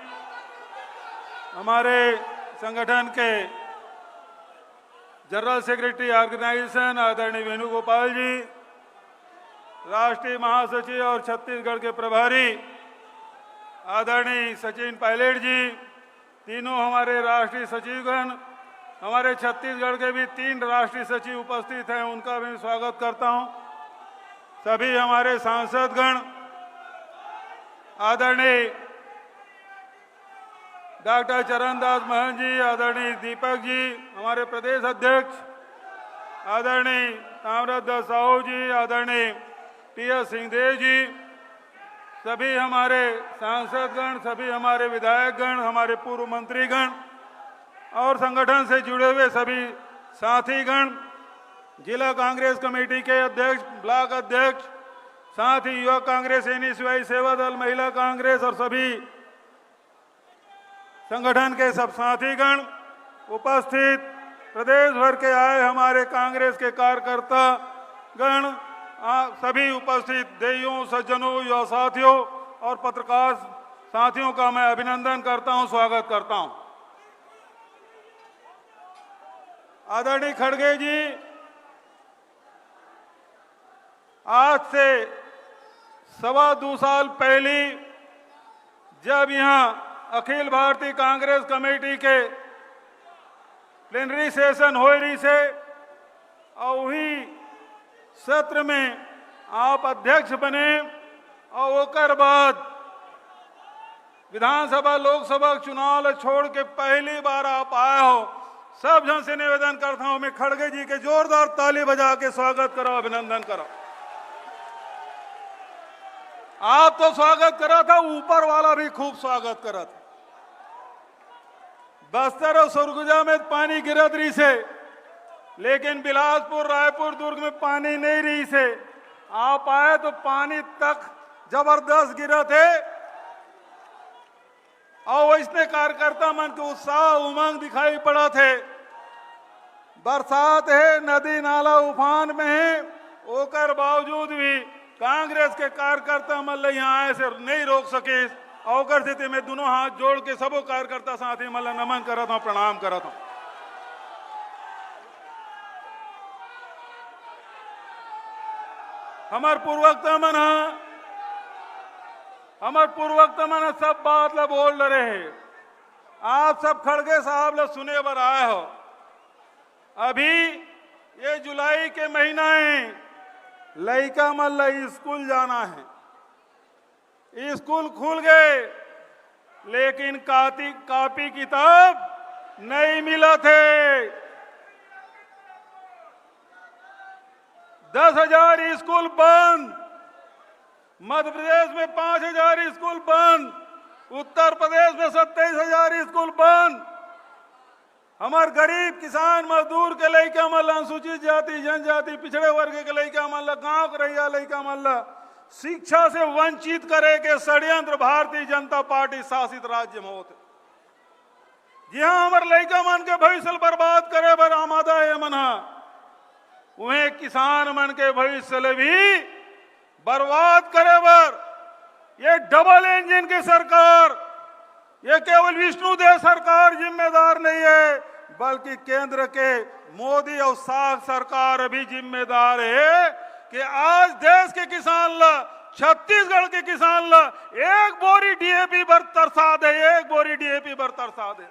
हमारे संगठन के जनरल सेक्रेटरी ऑर्गेनाइजेशन आदरणीय वेणुगोपाल जी, राष्ट्रीय महासचिव और छत्तीसगढ़ के प्रभारी आदरणीय सचिन पायलट जी, तीनों हमारे राष्ट्रीय सचिवगण, हमारे छत्तीसगढ़ के भी 3 राष्ट्रीय सचिव उपस्थित हैं, उनका भी स्वागत करता हूं। सभी हमारे सांसदगण, आदरणीय डॉक्टर चरणदास महंत जी, आदरणीय दीपक जी, हमारे प्रदेश अध्यक्ष आदरणीय ताम्रध्वज साहू जी, आदरणीय टी.एस. सिंहदेव जी, सभी हमारे सांसदगण, सभी हमारे विधायकगण, हमारे पूर्व मंत्रीगण और संगठन से जुड़े हुए सभी साथीगण, जिला कांग्रेस कमेटी के अध्यक्ष, ब्लॉक अध्यक्ष, साथ ही युवा कांग्रेस, एनएसयूआई सेवा दल, महिला कांग्रेस और सभी संगठन के सब साथीगण, उपस्थित प्रदेश भर के आए हमारे कांग्रेस के कार्यकर्ता गण, सभी उपस्थित देवियों, सज्जनों, युवा साथियों और पत्रकार साथियों का मैं अभिनंदन करता हूं, स्वागत करता हूं। आदरणीय खड़गे जी, आज से 2.25 साल पहले जब यहां अखिल भारतीय कांग्रेस कमेटी के प्लेनरी सेशन हो रही से और वही सत्र में आप अध्यक्ष बने और ओकर बाद विधानसभा लोकसभा चुनाव छोड़ के पहली बार आप आए हो। सब जन से निवेदन करता हूं, मैं खड़गे जी के जोरदार ताली बजा के स्वागत करो, अभिनंदन करो। आप तो स्वागत करा था, ऊपर वाला भी खूब स्वागत करा था। बस्तर और सरगुजा में पानी गिरत रही से, लेकिन बिलासपुर, रायपुर, दुर्ग में पानी नहीं रही से आप आए तो पानी तक जबरदस्त गिरा थे और इसने कार्यकर्ता मन के उत्साह उमंग दिखाई पड़ा थे। बरसात है, नदी नाला उफान में है, ओकर बावजूद भी कांग्रेस के कार्यकर्ता मन यहाँ आए से नहीं रोक सके। अवकर स्थिति में दोनों हाथ जोड़ के सबो कार्यकर्ता साथी मन नमन करत हूं, प्रणाम करत हूं। हमार पूर्ववक्ता मन सब बात ला बोल रहे हैं। आप सब खड़गे साहब ला सुने बर आए हो। अभी ये जुलाई के महीना है, लड़का मन ला स्कूल जाना है। स्कूल खुल गए लेकिन कॉपी किताब नहीं मिला थे। 10,000 स्कूल बंद, मध्य प्रदेश में 5,000 स्कूल बंद, उत्तर प्रदेश में 27,000 स्कूल बंद। हमार गरीब किसान मजदूर के लड़का मन, अनुसूचित जाति जनजाति पिछड़े वर्ग के लड़का मन, गांव के रहिया लड़का मन शिक्षा से वंचित करे के षड्यंत्र भारतीय जनता पार्टी शासित राज्य में होते। जी हाँ, हमारे लड़का मन के भविष्य बर्बाद करे बर आमादा है मन, उन्हें किसान मन के भविष्य भी बर्बाद करे बर ये डबल इंजन की सरकार, ये केवल विष्णुदेव सरकार जिम्मेदार नहीं है, बल्कि केंद्र के मोदी और शाह सरकार भी जिम्मेदार है कि आज देश के किसान ला, छत्तीसगढ़ के किसान ला एक बोरी डीएपी बर तरसा दे, एक बोरी डीएपी बर तरसा दे।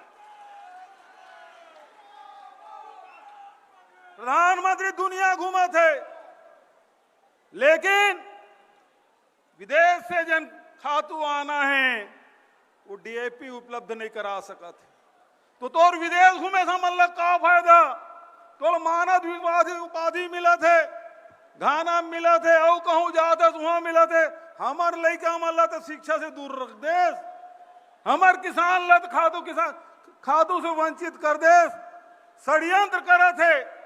प्रधानमंत्री दुनिया घूमा थे, लेकिन विदेश से जन खातू आना है वो डीएपी उपलब्ध नहीं करा सका थे। तो तोर विदेश घूमे था मतलब का फायदा? तो मानव उपाधि मिला थे, घाना मिला थे, और कहूं जाता वहां मिला थे। हमार लड़का मल्ला तो शिक्षा से दूर रख देश, हमार किसान लत खादू से वंचित कर देश, षड्यंत्र करे थे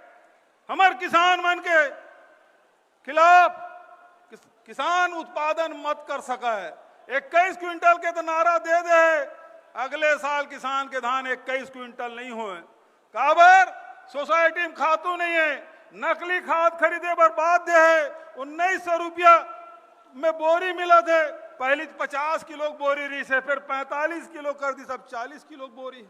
हमार किसान मन के खिलाफ। किसान उत्पादन मत कर सका है, 21 क्विंटल के तो नारा दे दे, अगले साल किसान के धान 21 क्विंटल नहीं हुए। काबर सोसाइटी में खातू नहीं है, नकली खाद खरीदे पर बाध्य है। 1900 रुपया में बोरी मिला थे, पहले 50 किलो बोरी रही से, फिर 45 किलो कर दी, सब 40 किलो बोरी।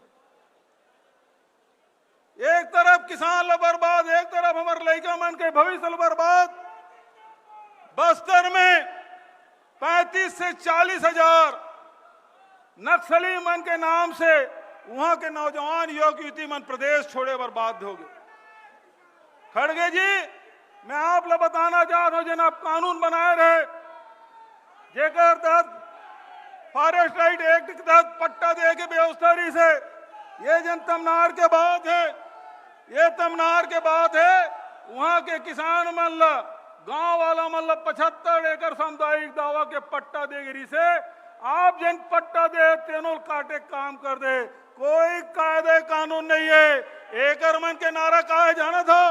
एक तरफ किसान ल बर्बाद, एक तरफ हमारे लड़का मन के भविष्य ल बर्बाद। बस्तर में 35 से 40 हजार नक्सली मन के नाम से वहां के नौजवान युवक युवती मन प्रदेश छोड़े बर्बाद हो गए। खड़गे जी, मैं आप लोग बताना चाहता हूं, जिन आप कानून बनाए रहे, जेकर तहत फॉरेस्ट राइट एक्ट के तहत पट्टा दे के व्यवस्था रही से, ये जन तमनार के बात है, ये तमनार के बात है। वहां के किसान मन ला, गांव वाला मन ला 75 एकड़ सामुदायिक दावा के पट्टा दे गिरी से, आप जन पट्टा दे तेनों काटे काम कर दे, कोई कायदे कानून नहीं है। एकड़ मन के नारा का है जाना था,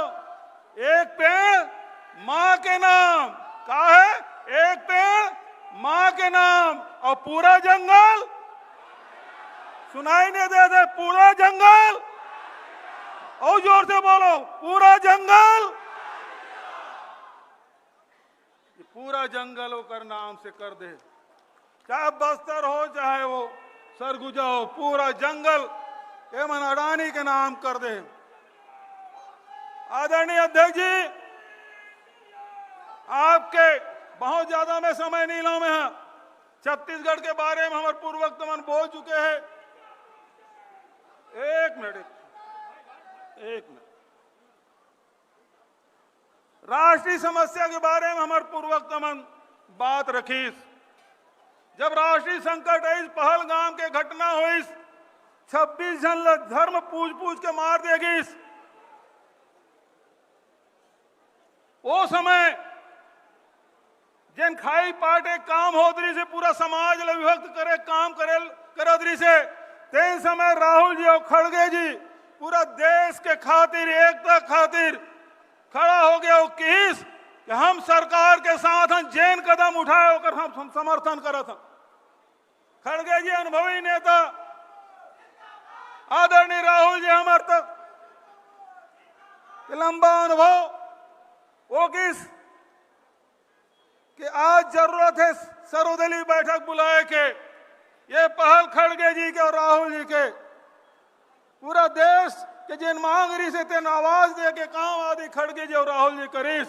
एक पेड़ माँ के नाम का है, एक पेड़ माँ के नाम, और पूरा जंगल सुनाई नहीं देते, पूरा जंगल, और जोर से बोलो, पूरा जंगल, पूरा जंगल वो कर नाम से कर दे, चाहे बस्तर हो चाहे वो सरगुजा हो, पूरा जंगल एमन अडानी के नाम कर दे। आदरणीय अध्यक्ष जी, आपके बहुत ज्यादा मैं समय नहीं लाऊं, मैं छत्तीसगढ़ के बारे में हमारे पूर्व वक्त मन बोल चुके हैं। एक मिनट राष्ट्रीय समस्या के बारे में हमारे पूर्व वक्त मन बात रखी। जब राष्ट्रीय संकट है, इस पहलगाम के घटना हुई, 26 जन धर्म पूछ के मार देगी। वो समय जिन खाई पाटे काम होदरी से पूरा समाज विभक्त करे काम करदरी से, तेन समय राहुल जी और खड़गे जी पूरा देश के खातिर, एकता खातिर खड़ा हो गया। वो किस कि हम सरकार के साथ हैं, जैन कदम उठाए होकर हम समर्थन करत हैं। खड़गे जी अनुभवी नेता, आदरणीय राहुल जी हमारे तक लंबा अनुभव, वो किस कि आज जरूरत है सर्वदलीय बैठक बुलाए के, ये पहल खड़गे जी के और राहुल जी के, पूरा देश के जिन मांग रही से तेन आवाज दे के काम आदि खड़गे जी और राहुल जी करीस।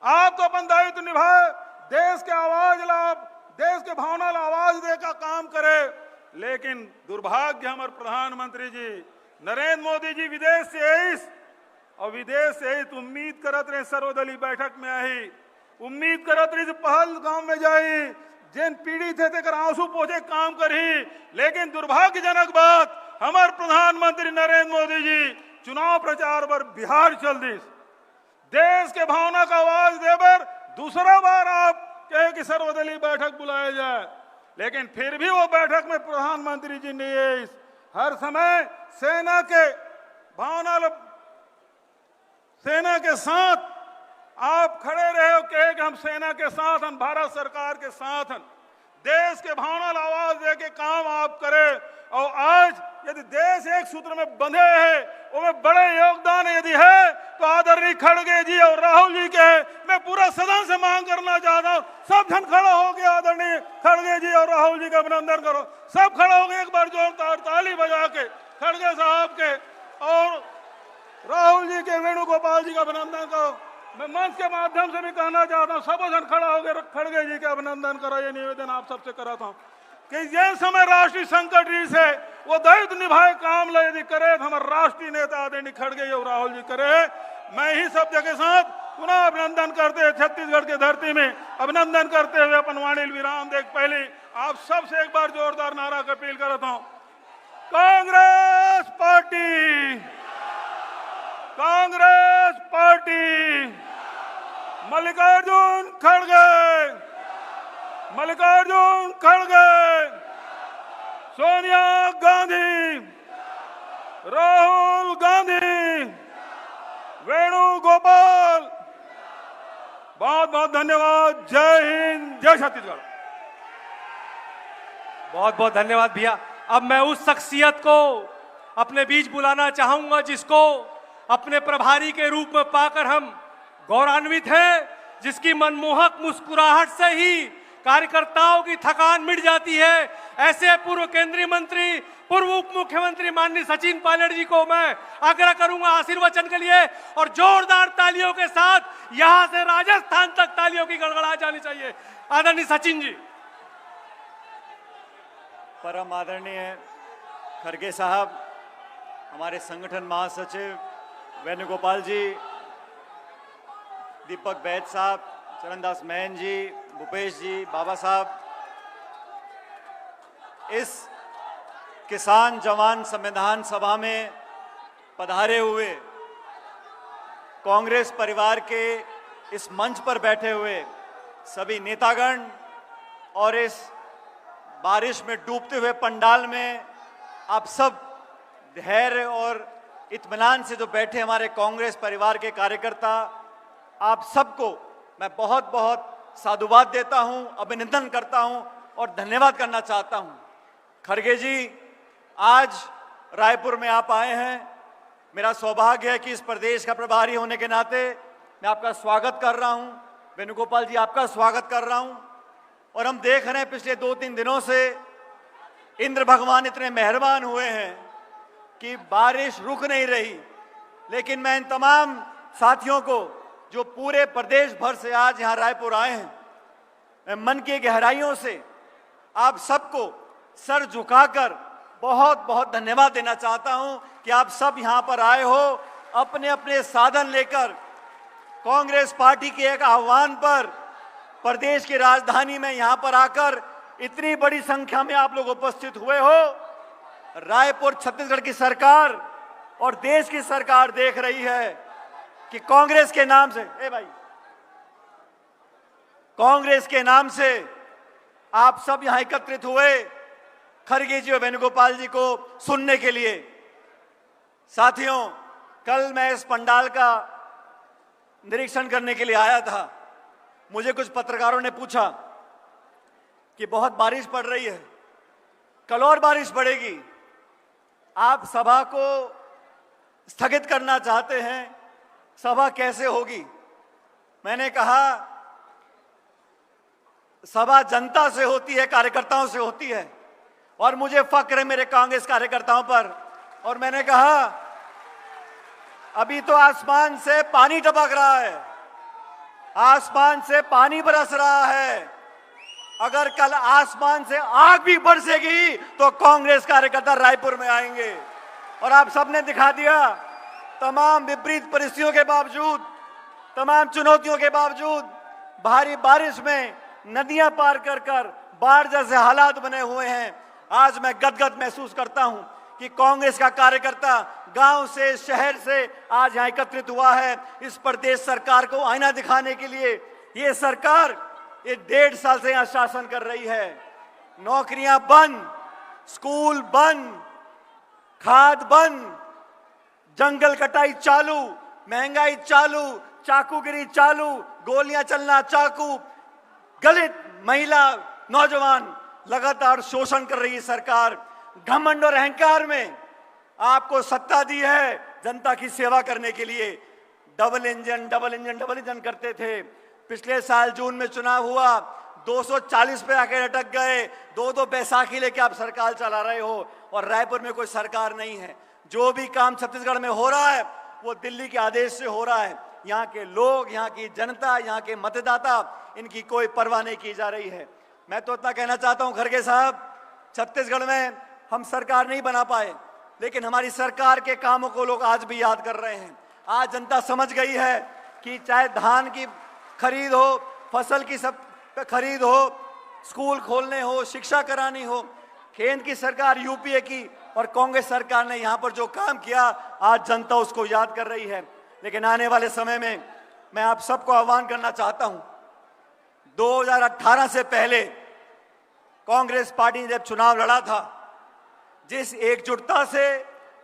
आप तो अपन दायित्व निभाए, देश के आवाज ला, देश के भावना ला आवाज दे का काम करे, लेकिन दुर्भाग्य हमारे प्रधानमंत्री जी नरेंद्र मोदी जी विदेश से आई, और विदेश से आई तो उम्मीद करत रहे सर्वदलीय बैठक में आई, उम्मीद करत रही पहल गांव में जाई, जिन पीड़ित थे तेकर आंसू पोछे काम करी। लेकिन दुर्भाग्यजनक बात, हमारे प्रधानमंत्री नरेंद्र मोदी जी चुनाव प्रचार पर बिहार चल दी, देश के भावना का आवाज देवर दूसरा बार आप कहे कि सर्वदलीय बैठक बुलाया जाए, लेकिन फिर भी वो बैठक में प्रधानमंत्री जी ने हर समय सेना के भावना, सेना के साथ आप खड़े रहे हो, कहे कि हम सेना के साथ, हम भारत सरकार के साथ हैं, देश के भावना आवाज दे के काम आप करें। और आज यदि देश एक सूत्र में बंधे है, उसमें बड़े योगदान यदि है तो आदरणीय खड़गे जी और राहुल जी के, मैं पूरा सदन से मांग करना चाहता हूं, सब जन खड़ा हो गया, आदरणीय खड़गे जी और राहुल जी का अभिनंदन करो, सब खड़ा हो गए, एक बार जोरदार ताली बजा के खड़गे साहब के और राहुल जी के, वेणुगोपाल जी का अभिनंदन करो। मैं मंच के माध्यम से भी कहना चाहता हूं, सब जन खड़ा हो गए, खड़गे जी का अभिनंदन करो, ये निवेदन आप सबसे कराता हूं कि ये समय राष्ट्रीय संकट रही से वो दायित्व निभाए काम ले यदि करे, तो हमारे राष्ट्रीय नेता आदरणीय खड़गे और राहुल जी करे। मैं ही शब्द के साथ पुनः अभिनंदन करते हुए छत्तीसगढ़ की धरती में अभिनंदन करते हुए अपन वाणी विराम देख पहले आप सबसे एक बार जोरदार नारा का अपील करता हूं, कांग्रेस पार्टी, कांग्रेस पार्टी, मल्लिकार्जुन खड़गे, मल्लिकार्जुन खड़गे, सोनिया गांधी, राहुल गांधी, वेणुगोपाल। बहुत बहुत धन्यवाद। जय हिंद, जय छत्तीसगढ़। बहुत बहुत धन्यवाद भैया। अब मैं उस शख्सियत को अपने बीच बुलाना चाहूंगा जिसको अपने प्रभारी के रूप में पाकर हम गौरवान्वित हैं, जिसकी मनमोहक मुस्कुराहट से ही कार्यकर्ताओं की थकान मिट जाती है। ऐसे पूर्व केंद्रीय मंत्री, पूर्व उप मुख्यमंत्री माननीय सचिन पायलट जी को मैं आग्रह करूंगा आशीर्वचन के लिए, और जोरदार तालियों के साथ यहां से राजस्थान तक तालियों की गड़गड़ाहट जानी चाहिए। आदरणीय सचिन जी। परम आदरणीय खड़गे साहब, हमारे संगठन महासचिव वेणुगोपाल जी, दीपक बैद साहब, चरणदास मैन जी, भूपेश जी, बाबा साहब, इस किसान जवान संविधान सभा में पधारे हुए कांग्रेस परिवार के इस मंच पर बैठे हुए सभी नेतागण और इस बारिश में डूबते हुए पंडाल में आप सब धैर्य और इत्मीनान से जो बैठे हमारे कांग्रेस परिवार के कार्यकर्ता, आप सबको मैं बहुत बहुत साधुवाद देता हूं, अभिनंदन करता हूं और धन्यवाद करना चाहता हूं। खड़गे जी, आज रायपुर में आप आए हैं, मेरा सौभाग्य है कि इस प्रदेश का प्रभारी होने के नाते मैं आपका स्वागत कर रहा हूं। वेणुगोपाल जी, आपका स्वागत कर रहा हूं। और हम देख रहे हैं पिछले 2-3 दिनों से इंद्र भगवान इतने मेहरबान हुए हैं कि बारिश रुक नहीं रही। लेकिन मैं इन तमाम साथियों को जो पूरे प्रदेश भर से आज यहाँ रायपुर आए हैं, मैं मन की गहराइयों से आप सबको सर झुकाकर बहुत बहुत धन्यवाद देना चाहता हूं कि आप सब यहाँ पर आए हो, अपने अपने साधन लेकर कांग्रेस पार्टी के एक आह्वान पर प्रदेश की राजधानी में यहाँ पर आकर इतनी बड़ी संख्या में आप लोग उपस्थित हुए हो। रायपुर छत्तीसगढ़ की सरकार और देश की सरकार देख रही है कि कांग्रेस के नाम से, कांग्रेस के नाम से आप सब यहां एकत्रित हुए खड़गे जी और वेणुगोपाल जी को सुनने के लिए। साथियों, कल मैं इस पंडाल का निरीक्षण करने के लिए आया था। मुझे कुछ पत्रकारों ने पूछा कि बहुत बारिश पड़ रही है, कल और बारिश पड़ेगी, आप सभा को स्थगित करना चाहते हैं, सभा कैसे होगी? मैंने कहा सभा जनता से होती है, कार्यकर्ताओं से होती है, और मुझे फक्र है मेरे कांग्रेस कार्यकर्ताओं पर। और मैंने कहा अभी तो आसमान से पानी टपक रहा है, आसमान से पानी बरस रहा है, अगर कल आसमान से आग भी बरसेगी तो कांग्रेस कार्यकर्ता रायपुर में आएंगे। और आप सबने दिखा दिया, तमाम विपरीत परिस्थितियों के बावजूद, तमाम चुनौतियों के बावजूद, भारी बारिश में नदियां पार कर कर बाढ़ जैसे हालात बने हुए हैं। आज मैं गदगद महसूस करता हूं कि कांग्रेस का कार्यकर्ता गांव से, शहर से आज यहां एकत्रित हुआ है इस प्रदेश सरकार को आईना दिखाने के लिए। ये सरकार ये 1.5 साल से यहां शासन कर रही है। नौकरियां बंद, स्कूल बंद, खाद बंद, जंगल कटाई चालू, महंगाई चालू, चाकूगिरी चालू, गोलियां चलना चाकू, दलित, महिला, नौजवान लगातार शोषण कर रही है सरकार। घमंड और अहंकार में आपको सत्ता दी है जनता की सेवा करने के लिए। डबल इंजन करते थे। पिछले साल जून में चुनाव हुआ, 240 पे आके अटक गए। 2 बैसाखी लेके आप सरकार चला रहे हो और रायपुर में कोई सरकार नहीं है। जो भी काम छत्तीसगढ़ में हो रहा है वो दिल्ली के आदेश से हो रहा है। यहाँ के लोग, यहाँ की जनता, यहाँ के मतदाता, इनकी कोई परवाह नहीं की जा रही है। मैं तो इतना कहना चाहता हूँ खड़गे साहब, छत्तीसगढ़ में हम सरकार नहीं बना पाए, लेकिन हमारी सरकार के कामों को लोग आज भी याद कर रहे हैं। आज जनता समझ गई है कि चाहे धान की खरीद हो, फसल की सब खरीद हो, स्कूल खोलने हो, शिक्षा करानी हो, केंद्र की सरकार, यूपीए की और कांग्रेस सरकार ने यहाँ पर जो काम किया, आज जनता उसको याद कर रही है। लेकिन आने वाले समय में मैं आप सबको आह्वान करना चाहता हूं, 2018 से पहले कांग्रेस पार्टी ने जब चुनाव लड़ा था, जिस एकजुटता से,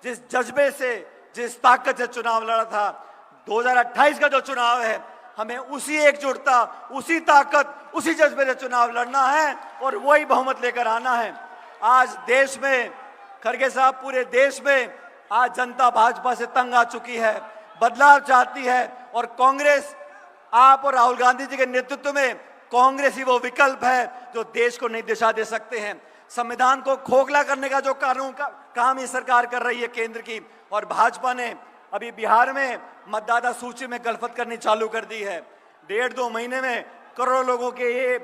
जिस जज्बे से, जिस ताकत से चुनाव लड़ा था, 2028 का जो चुनाव है हमें उसी एकजुटता, उसी ताकत, उसी जज्बे से चुनाव लड़ना है और वही बहुमत लेकर आना है। आज देश में, खड़गे साहब, पूरे देश में आज जनता भाजपा से तंग आ चुकी है, बदलाव चाहती है और कांग्रेस आप और राहुल गांधी जी के नेतृत्व में कांग्रेस ही वो विकल्प है जो देश को नई दिशा दे सकते हैं। संविधान को खोखला करने का जो कानून का काम ये सरकार कर रही है केंद्र की, और भाजपा ने अभी बिहार में मतदाता सूची में गलफत करनी चालू कर दी है। 1.5-2 महीने में करोड़ों लोगों के ये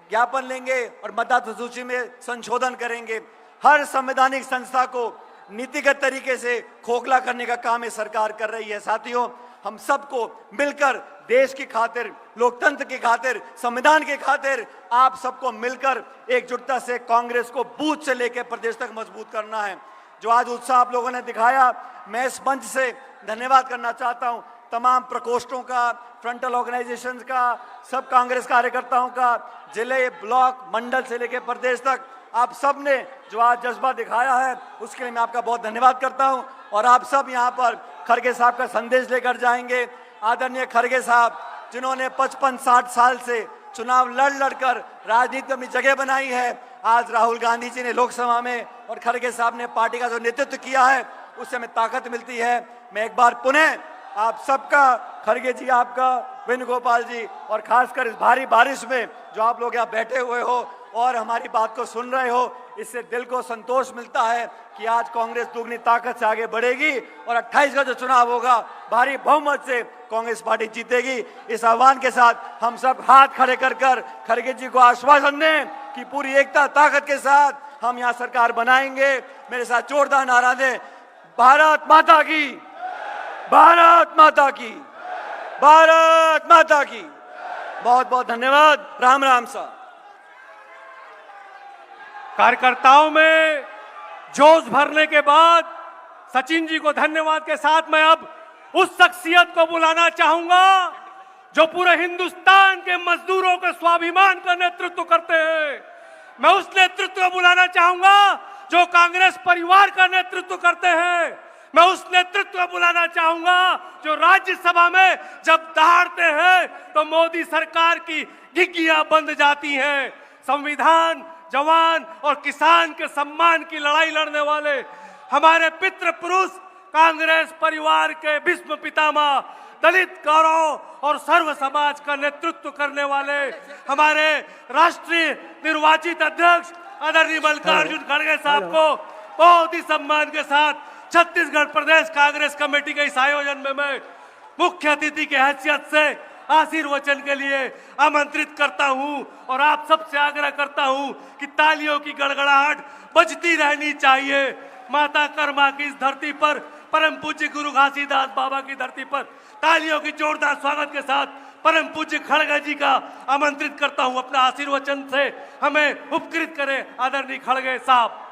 ज्ञापन लेंगे और मतदाता सूची में संशोधन करेंगे। हर संवैधानिक संस्था को नीतिगत तरीके से खोखला करने का काम ये सरकार कर रही है। साथियों, हम सबको मिलकर देश की खातिर, लोकतंत्र की खातिर, संविधान की खातिर आप सबको मिलकर एकजुटता से कांग्रेस को बूथ से लेकर प्रदेश तक मजबूत करना है। जो आज उत्साह आप लोगों ने दिखाया, मैं इस मंच से धन्यवाद करना चाहता हूं तमाम प्रकोष्ठों का, फ्रंटल ऑर्गेनाइजेशंस का, सब कांग्रेस कार्यकर्ताओं का, जिले, ब्लॉक, मंडल से लेकर प्रदेश तक आप सब ने जो आज जज्बा दिखाया है उसके लिए मैं आपका बहुत धन्यवाद करता हूं। और आप सब यहां पर खड़गे साहब का संदेश लेकर जाएंगे। आदरणीय खड़गे साहब, जिन्होंने 55-60 साल से चुनाव लड़कर राजनीति में अपनी जगह बनाई है, आज राहुल गांधी जी ने लोकसभा में और खड़गे साहब ने पार्टी का जो नेतृत्व किया है उससे हमें ताकत मिलती है। मैं एक बार पुनः आप सबका, खड़गे जी आपका, वेणुगोपाल जी, और खासकर इस भारी बारिश में जो आप लोग यहाँ बैठे हुए हो और हमारी बात को सुन रहे हो, इससे दिल को संतोष मिलता है कि आज कांग्रेस दुगनी ताकत से आगे बढ़ेगी और 28 का जो चुनाव होगा भारी बहुमत से कांग्रेस पार्टी जीतेगी। इस आह्वान के साथ हम सब हाथ खड़े कर खड़गे जी को आश्वासन दें कि पूरी एकता ताकत के साथ हम यहाँ सरकार बनाएंगे। मेरे साथ जोरदार नारा दें, भारत माता की, भारत माता की, भारत माता की। बहुत बहुत धन्यवाद। राम राम साहब। कार्यकर्ताओं में जोश भरने के बाद सचिन जी को धन्यवाद के साथ मैं अब उस शख्सियत को बुलाना चाहूंगा जो पूरे हिंदुस्तान के मजदूरों के स्वाभिमान का नेतृत्व करते हैं। मैं उस नेतृत्व को बुलाना चाहूंगा जो कांग्रेस परिवार का नेतृत्व करते हैं। मैं उस नेतृत्व को बुलाना चाहूंगा जो राज्यसभा में जब दहाड़ते हैं तो मोदी सरकार की घिघियां बंद जाती हैं। संविधान, जवान और किसान के सम्मान की लड़ाई लड़ने वाले हमारे पितृ पुरुष, कांग्रेस परिवार के भीष्म पितामह, दलित, गौरव और सर्व समाज का नेतृत्व करने वाले हमारे राष्ट्रीय निर्वाचित अध्यक्ष आदरणीय मल्लिकार्जुन खड़गे साहब को बहुत ही सम्मान के साथ छत्तीसगढ़ प्रदेश कांग्रेस कमेटी के इस आयोजन में मैं मुख्य अतिथि की हैसियत से आशीर्वचन के लिए आमंत्रित करता हूं और आप सबसे आग्रह करता हूं कि तालियों की गड़गड़ाहट बजती रहनी चाहिए। माता कर्मा की इस धरती पर, परम पूज्य गुरु घासीदास बाबा की धरती पर तालियों की जोरदार स्वागत के साथ परम पूज्य खड़गे जी का आमंत्रित करता हूं अपना आशीर्वचन से हमें उपकृत करें आदरणीय खड़गे साहब।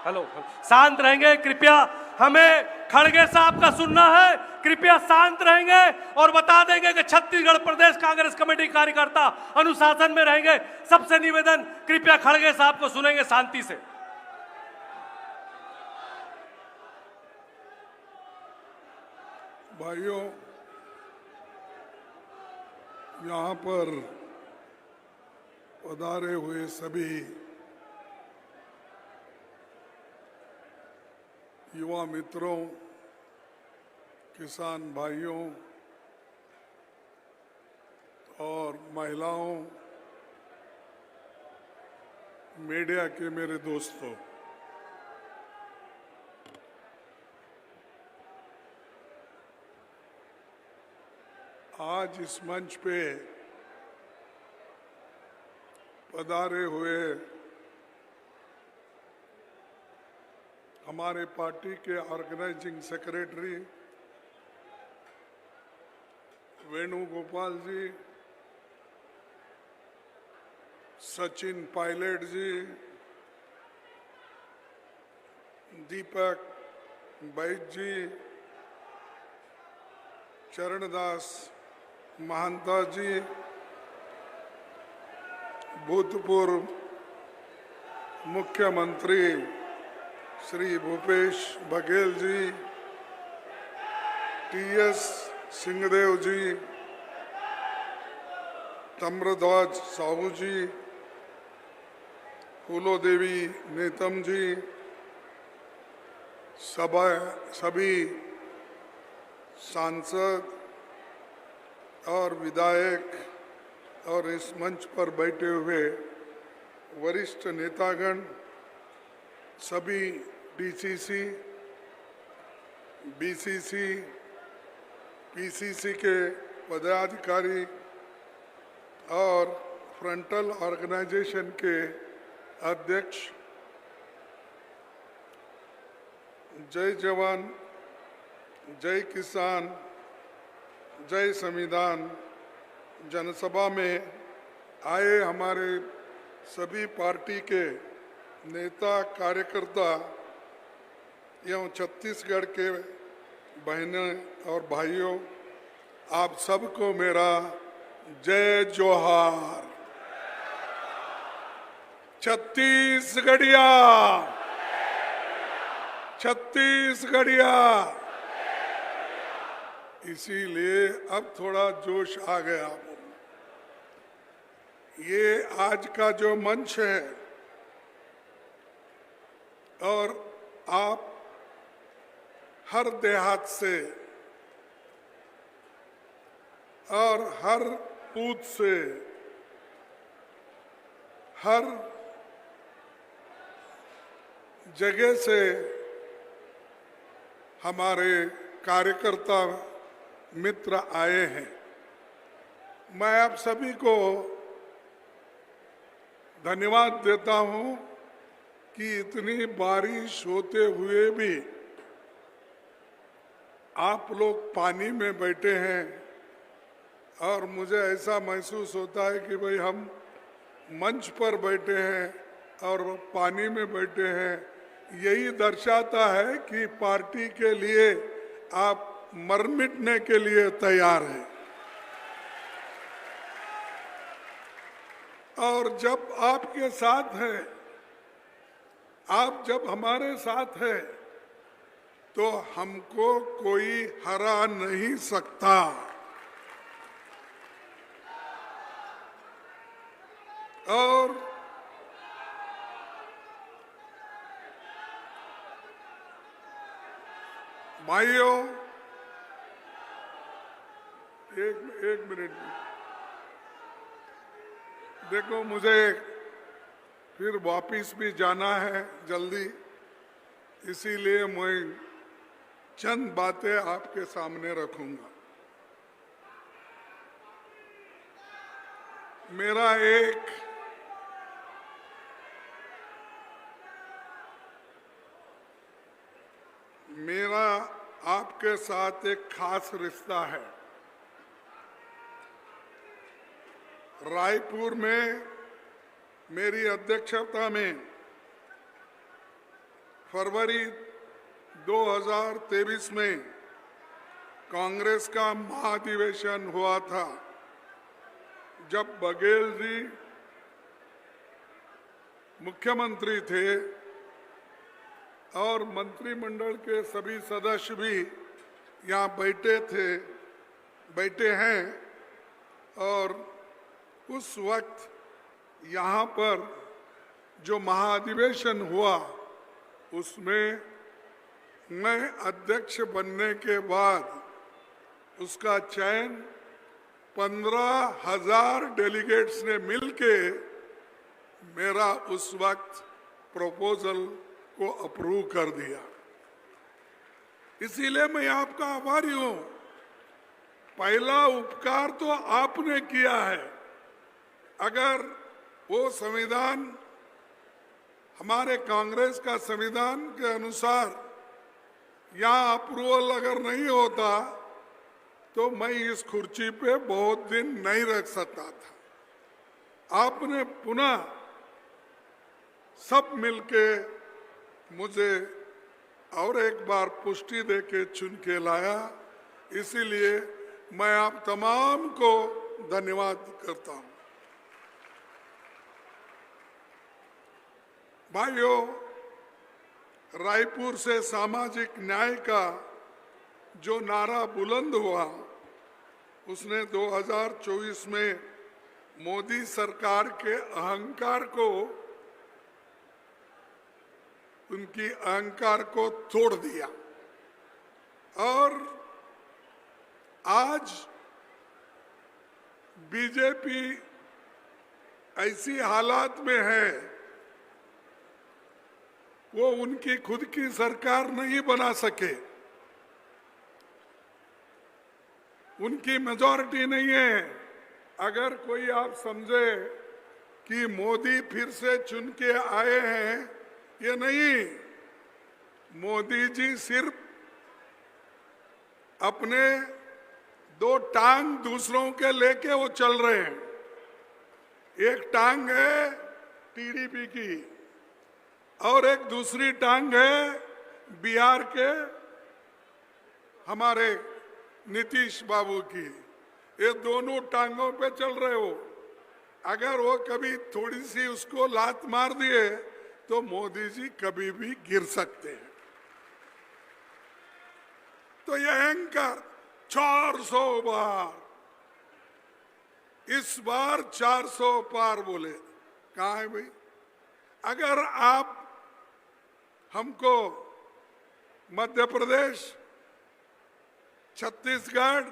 हेलो, शांत रहेंगे कृपया, हमें खड़गे साहब का सुनना है। कृपया शांत रहेंगे और बता देंगे कि छत्तीसगढ़ प्रदेश कांग्रेस कमेटी कार्यकर्ता अनुशासन में रहेंगे। सबसे निवेदन, कृपया खड़गे साहब को सुनेंगे शांति से। भाइयों, यहाँ पर पधारे हुए सभी युवा मित्रों, किसान भाइयों और महिलाओं, मीडिया के मेरे दोस्तों, आज इस मंच पे पधारे हुए हमारे पार्टी के ऑर्गेनाइजिंग सेक्रेटरी वेणुगोपाल जी, सचिन पायलट जी, दीपक बैद जी, चरणदास महंता जी, भूतपूर्व मुख्यमंत्री श्री भूपेश बघेल जी, टीएस सिंहदेव जी, तम्रध्वज साहू जी, फूलो देवी नेतम जी, सभी सांसद और विधायक और इस मंच पर बैठे हुए वरिष्ठ नेतागण, सभी डीसीसी, बीसीसी, पीसीसी के पदाधिकारी और फ्रंटल ऑर्गेनाइजेशन के अध्यक्ष, जय जवान, जय किसान, जय संविधान जनसभा में आए हमारे सभी पार्टी के नेता, कार्यकर्ता एवं छत्तीसगढ़ के बहनें और भाइयों, आप सबको मेरा जय जोहार। छत्तीसगढ़िया, छत्तीसगढ़िया। इसीलिए अब थोड़ा जोश आ गया। ये आज का जो मंच है और आप हर देहात से और हर बूथ से, हर जगह से हमारे कार्यकर्ता मित्र आए हैं। मैं आप सभी को धन्यवाद देता हूं कि इतनी बारिश होते हुए भी आप लोग पानी में बैठे हैं और मुझे ऐसा महसूस होता है कि भाई हम मंच पर बैठे हैं और पानी में बैठे हैं। यही दर्शाता है कि पार्टी के लिए आप मर मिटने के लिए तैयार हैं। और जब आपके साथ हैं, आप जब हमारे साथ हैं, तो हमको कोई हरा नहीं सकता। और भाइयों, एक मिनट, देखो मुझे फिर वापिस भी जाना है जल्दी, इसीलिए मैं चंद बातें आपके सामने रखूंगा। मेरा आपके साथ एक खास रिश्ता है। रायपुर में मेरी अध्यक्षता में फरवरी 2023 में कांग्रेस का महाधिवेशन हुआ था, जब बघेल जी मुख्यमंत्री थे और मंत्रिमंडल के सभी सदस्य भी यहाँ बैठे हैं। और उस वक्त यहाँ पर जो महाधिवेशन हुआ, उसमें मैं अध्यक्ष बनने के बाद उसका चयन 15,000 डेलीगेट्स ने मिलके मेरा उस वक्त प्रपोजल को अप्रूव कर दिया। इसीलिए मैं आपका आभारी हूं। पहला उपकार तो आपने किया है। अगर वो संविधान, हमारे कांग्रेस का संविधान के अनुसार यहाँ अप्रूवल अगर नहीं होता तो मैं इस कुर्सी पे बहुत दिन नहीं रख सकता था। आपने पुनः सब मिलके मुझे और एक बार पुष्टि देके चुन के लाया, इसीलिए मैं आप तमाम को धन्यवाद करता हूं। भाइयों, रायपुर से सामाजिक न्याय का जो नारा बुलंद हुआ, उसने 2024 में मोदी सरकार के अहंकार को उनकी अहंकार को तोड़ दिया। और आज बीजेपी ऐसी हालात में है, वो उनकी खुद की सरकार नहीं बना सके, उनकी मेजॉरिटी नहीं है। अगर कोई आप समझे कि मोदी फिर से चुन के आए हैं, ये नहीं। मोदी जी सिर्फ अपने दो टांग दूसरों के लेके वो चल रहे हैं। एक टांग है टीडीपी की और एक दूसरी टांग है बिहार के हमारे नीतीश बाबू की। ये दोनों टांगों पे चल रहे हो। अगर वो कभी थोड़ी सी उसको लात मार दिए तो मोदी जी कभी भी गिर सकते हैं। तो ये अहंकार 400 बार, इस बार 400 पार बोले। कहाँ है भाई? अगर आप हमको मध्य प्रदेश, छत्तीसगढ़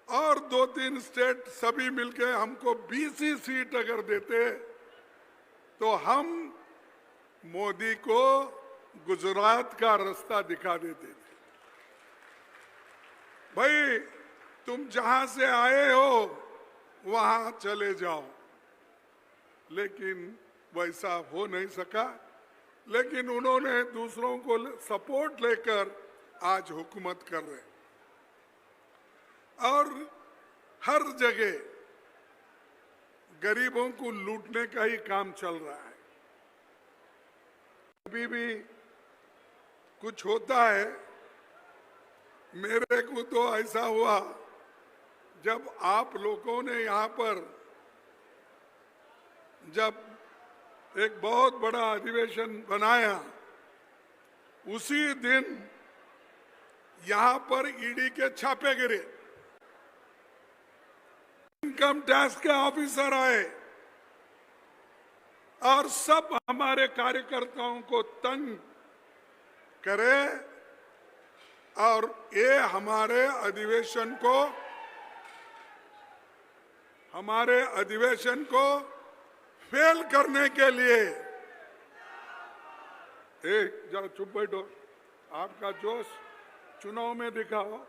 और 2-3 स्टेट सभी मिलके हमको 20 ही सीट अगर देते तो हम मोदी को गुजरात का रास्ता दिखा देते थे। भाई तुम जहां से आए हो वहां चले जाओ, लेकिन वैसा हो नहीं सका। लेकिन उन्होंने दूसरों को सपोर्ट लेकर आज हुकूमत कर रहे हैं और हर जगह गरीबों को लूटने का ही काम चल रहा है। अभी भी कुछ होता है। मेरे को तो ऐसा हुआ जब आप लोगों ने यहाँ पर जब एक बहुत बड़ा अधिवेशन बनाया, उसी दिन यहाँ पर ईडी के छापे गिरे, इनकम टैक्स के ऑफिसर आए और सब हमारे कार्यकर्ताओं को तंग करे और ये हमारे अधिवेशन को फेल करने के लिए। जरा चुप बैठो, आपका जोश चुनाव में दिखाओ,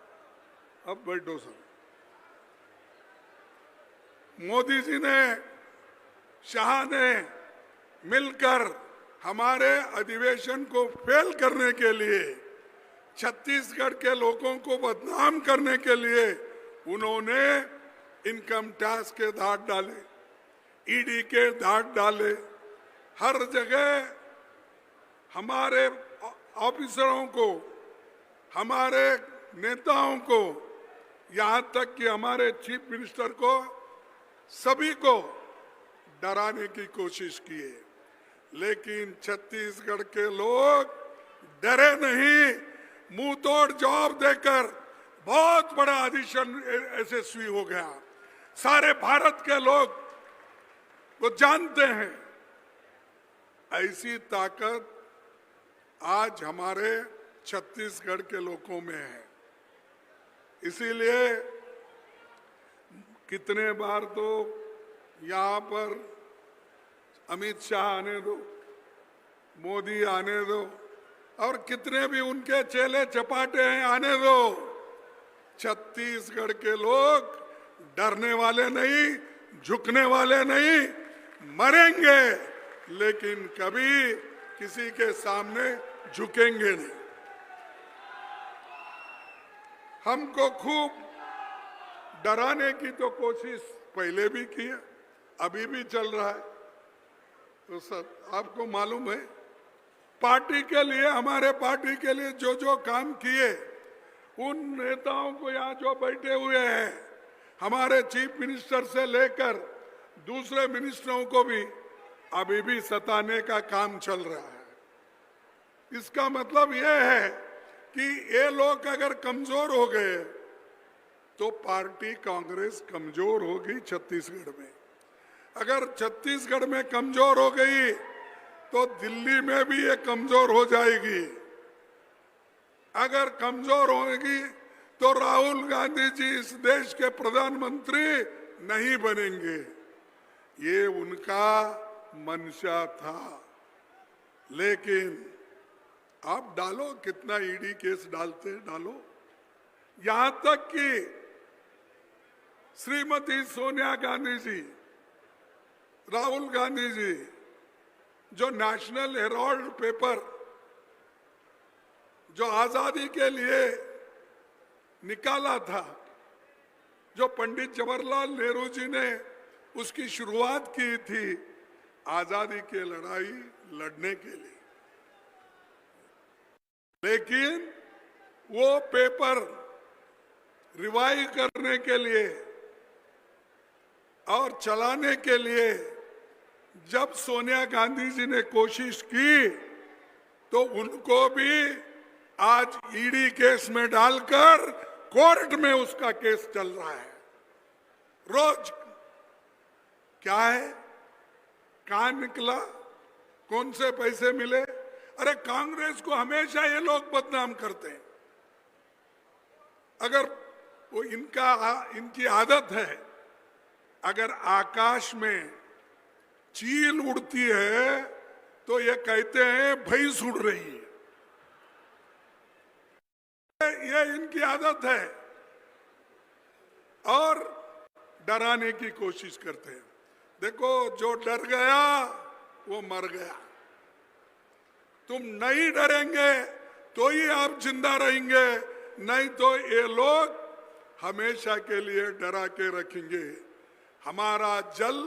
अब बैठो सर। मोदी जी ने, शाह ने मिलकर हमारे अधिवेशन को फेल करने के लिए, छत्तीसगढ़ के लोगों को बदनाम करने के लिए उन्होंने इनकम टैक्स के दांत डाले, ईडी के दांत डाले। हर जगह हमारे ऑफिसरों को, हमारे नेताओं को, यहाँ तक कि हमारे चीफ मिनिस्टर को, सभी को डराने की कोशिश की है। लेकिन छत्तीसगढ़ के लोग डरे नहीं, मुंह तोड़ जवाब देकर बहुत बड़ा अधिवेशन यशस्वी हो गया। सारे भारत के लोग वो जानते हैं। ऐसी ताकत आज हमारे छत्तीसगढ़ के लोगों में है। इसीलिए कितने बार तो यहाँ पर अमित शाह आने दो, मोदी आने दो, और कितने भी उनके चेले चपाटे हैं आने दो, छत्तीसगढ़ के लोग डरने वाले नहीं, झुकने वाले नहीं, मरेंगे लेकिन कभी किसी के सामने झुकेंगे नहीं। हमको खूब डराने की तो कोशिश पहले भी की है, अभी भी चल रहा है। तो सर आपको मालूम है, पार्टी के लिए, हमारे पार्टी के लिए जो जो काम किए, उन नेताओं को यहाँ जो बैठे हुए हैं, हमारे चीफ मिनिस्टर से लेकर दूसरे मिनिस्टरों को भी अभी भी सताने का काम चल रहा है। इसका मतलब यह है कि ये लोग अगर कमजोर हो गए तो पार्टी कांग्रेस कमजोर होगी छत्तीसगढ़ में। अगर छत्तीसगढ़ में कमजोर हो गई तो दिल्ली में भी ये कमजोर हो जाएगी। अगर कमजोर होगी तो राहुल गांधी जी इस देश के प्रधानमंत्री नहीं बनेंगे। ये उनका मंशा था। लेकिन आप डालो, कितना ईडी केस डालते डालो। यहां तक कि श्रीमती सोनिया गांधी जी, राहुल गांधी जी, जो नेशनल हेराल्ड पेपर जो आजादी के लिए निकाला था, जो पंडित जवाहरलाल नेहरू जी ने उसकी शुरुआत की थी आजादी की लड़ाई लड़ने के लिए, लेकिन वो पेपर रिवाइव करने के लिए और चलाने के लिए जब सोनिया गांधी जी ने कोशिश की तो उनको भी आज ईडी केस में डालकर कोर्ट में उसका केस चल रहा है। रोज क्या है, कहां निकला, कौन से पैसे मिले। अरे कांग्रेस को हमेशा ये लोग बदनाम करते हैं। अगर वो इनकी आदत है, अगर आकाश में चील उड़ती है तो ये कहते हैं भैंस उड़ रही है। ये इनकी आदत है और डराने की कोशिश करते हैं। देखो, जो डर गया वो मर गया। तुम नहीं डरेंगे तो ही आप जिंदा रहेंगे, नहीं तो ये लोग हमेशा के लिए डरा के रखेंगे। हमारा जल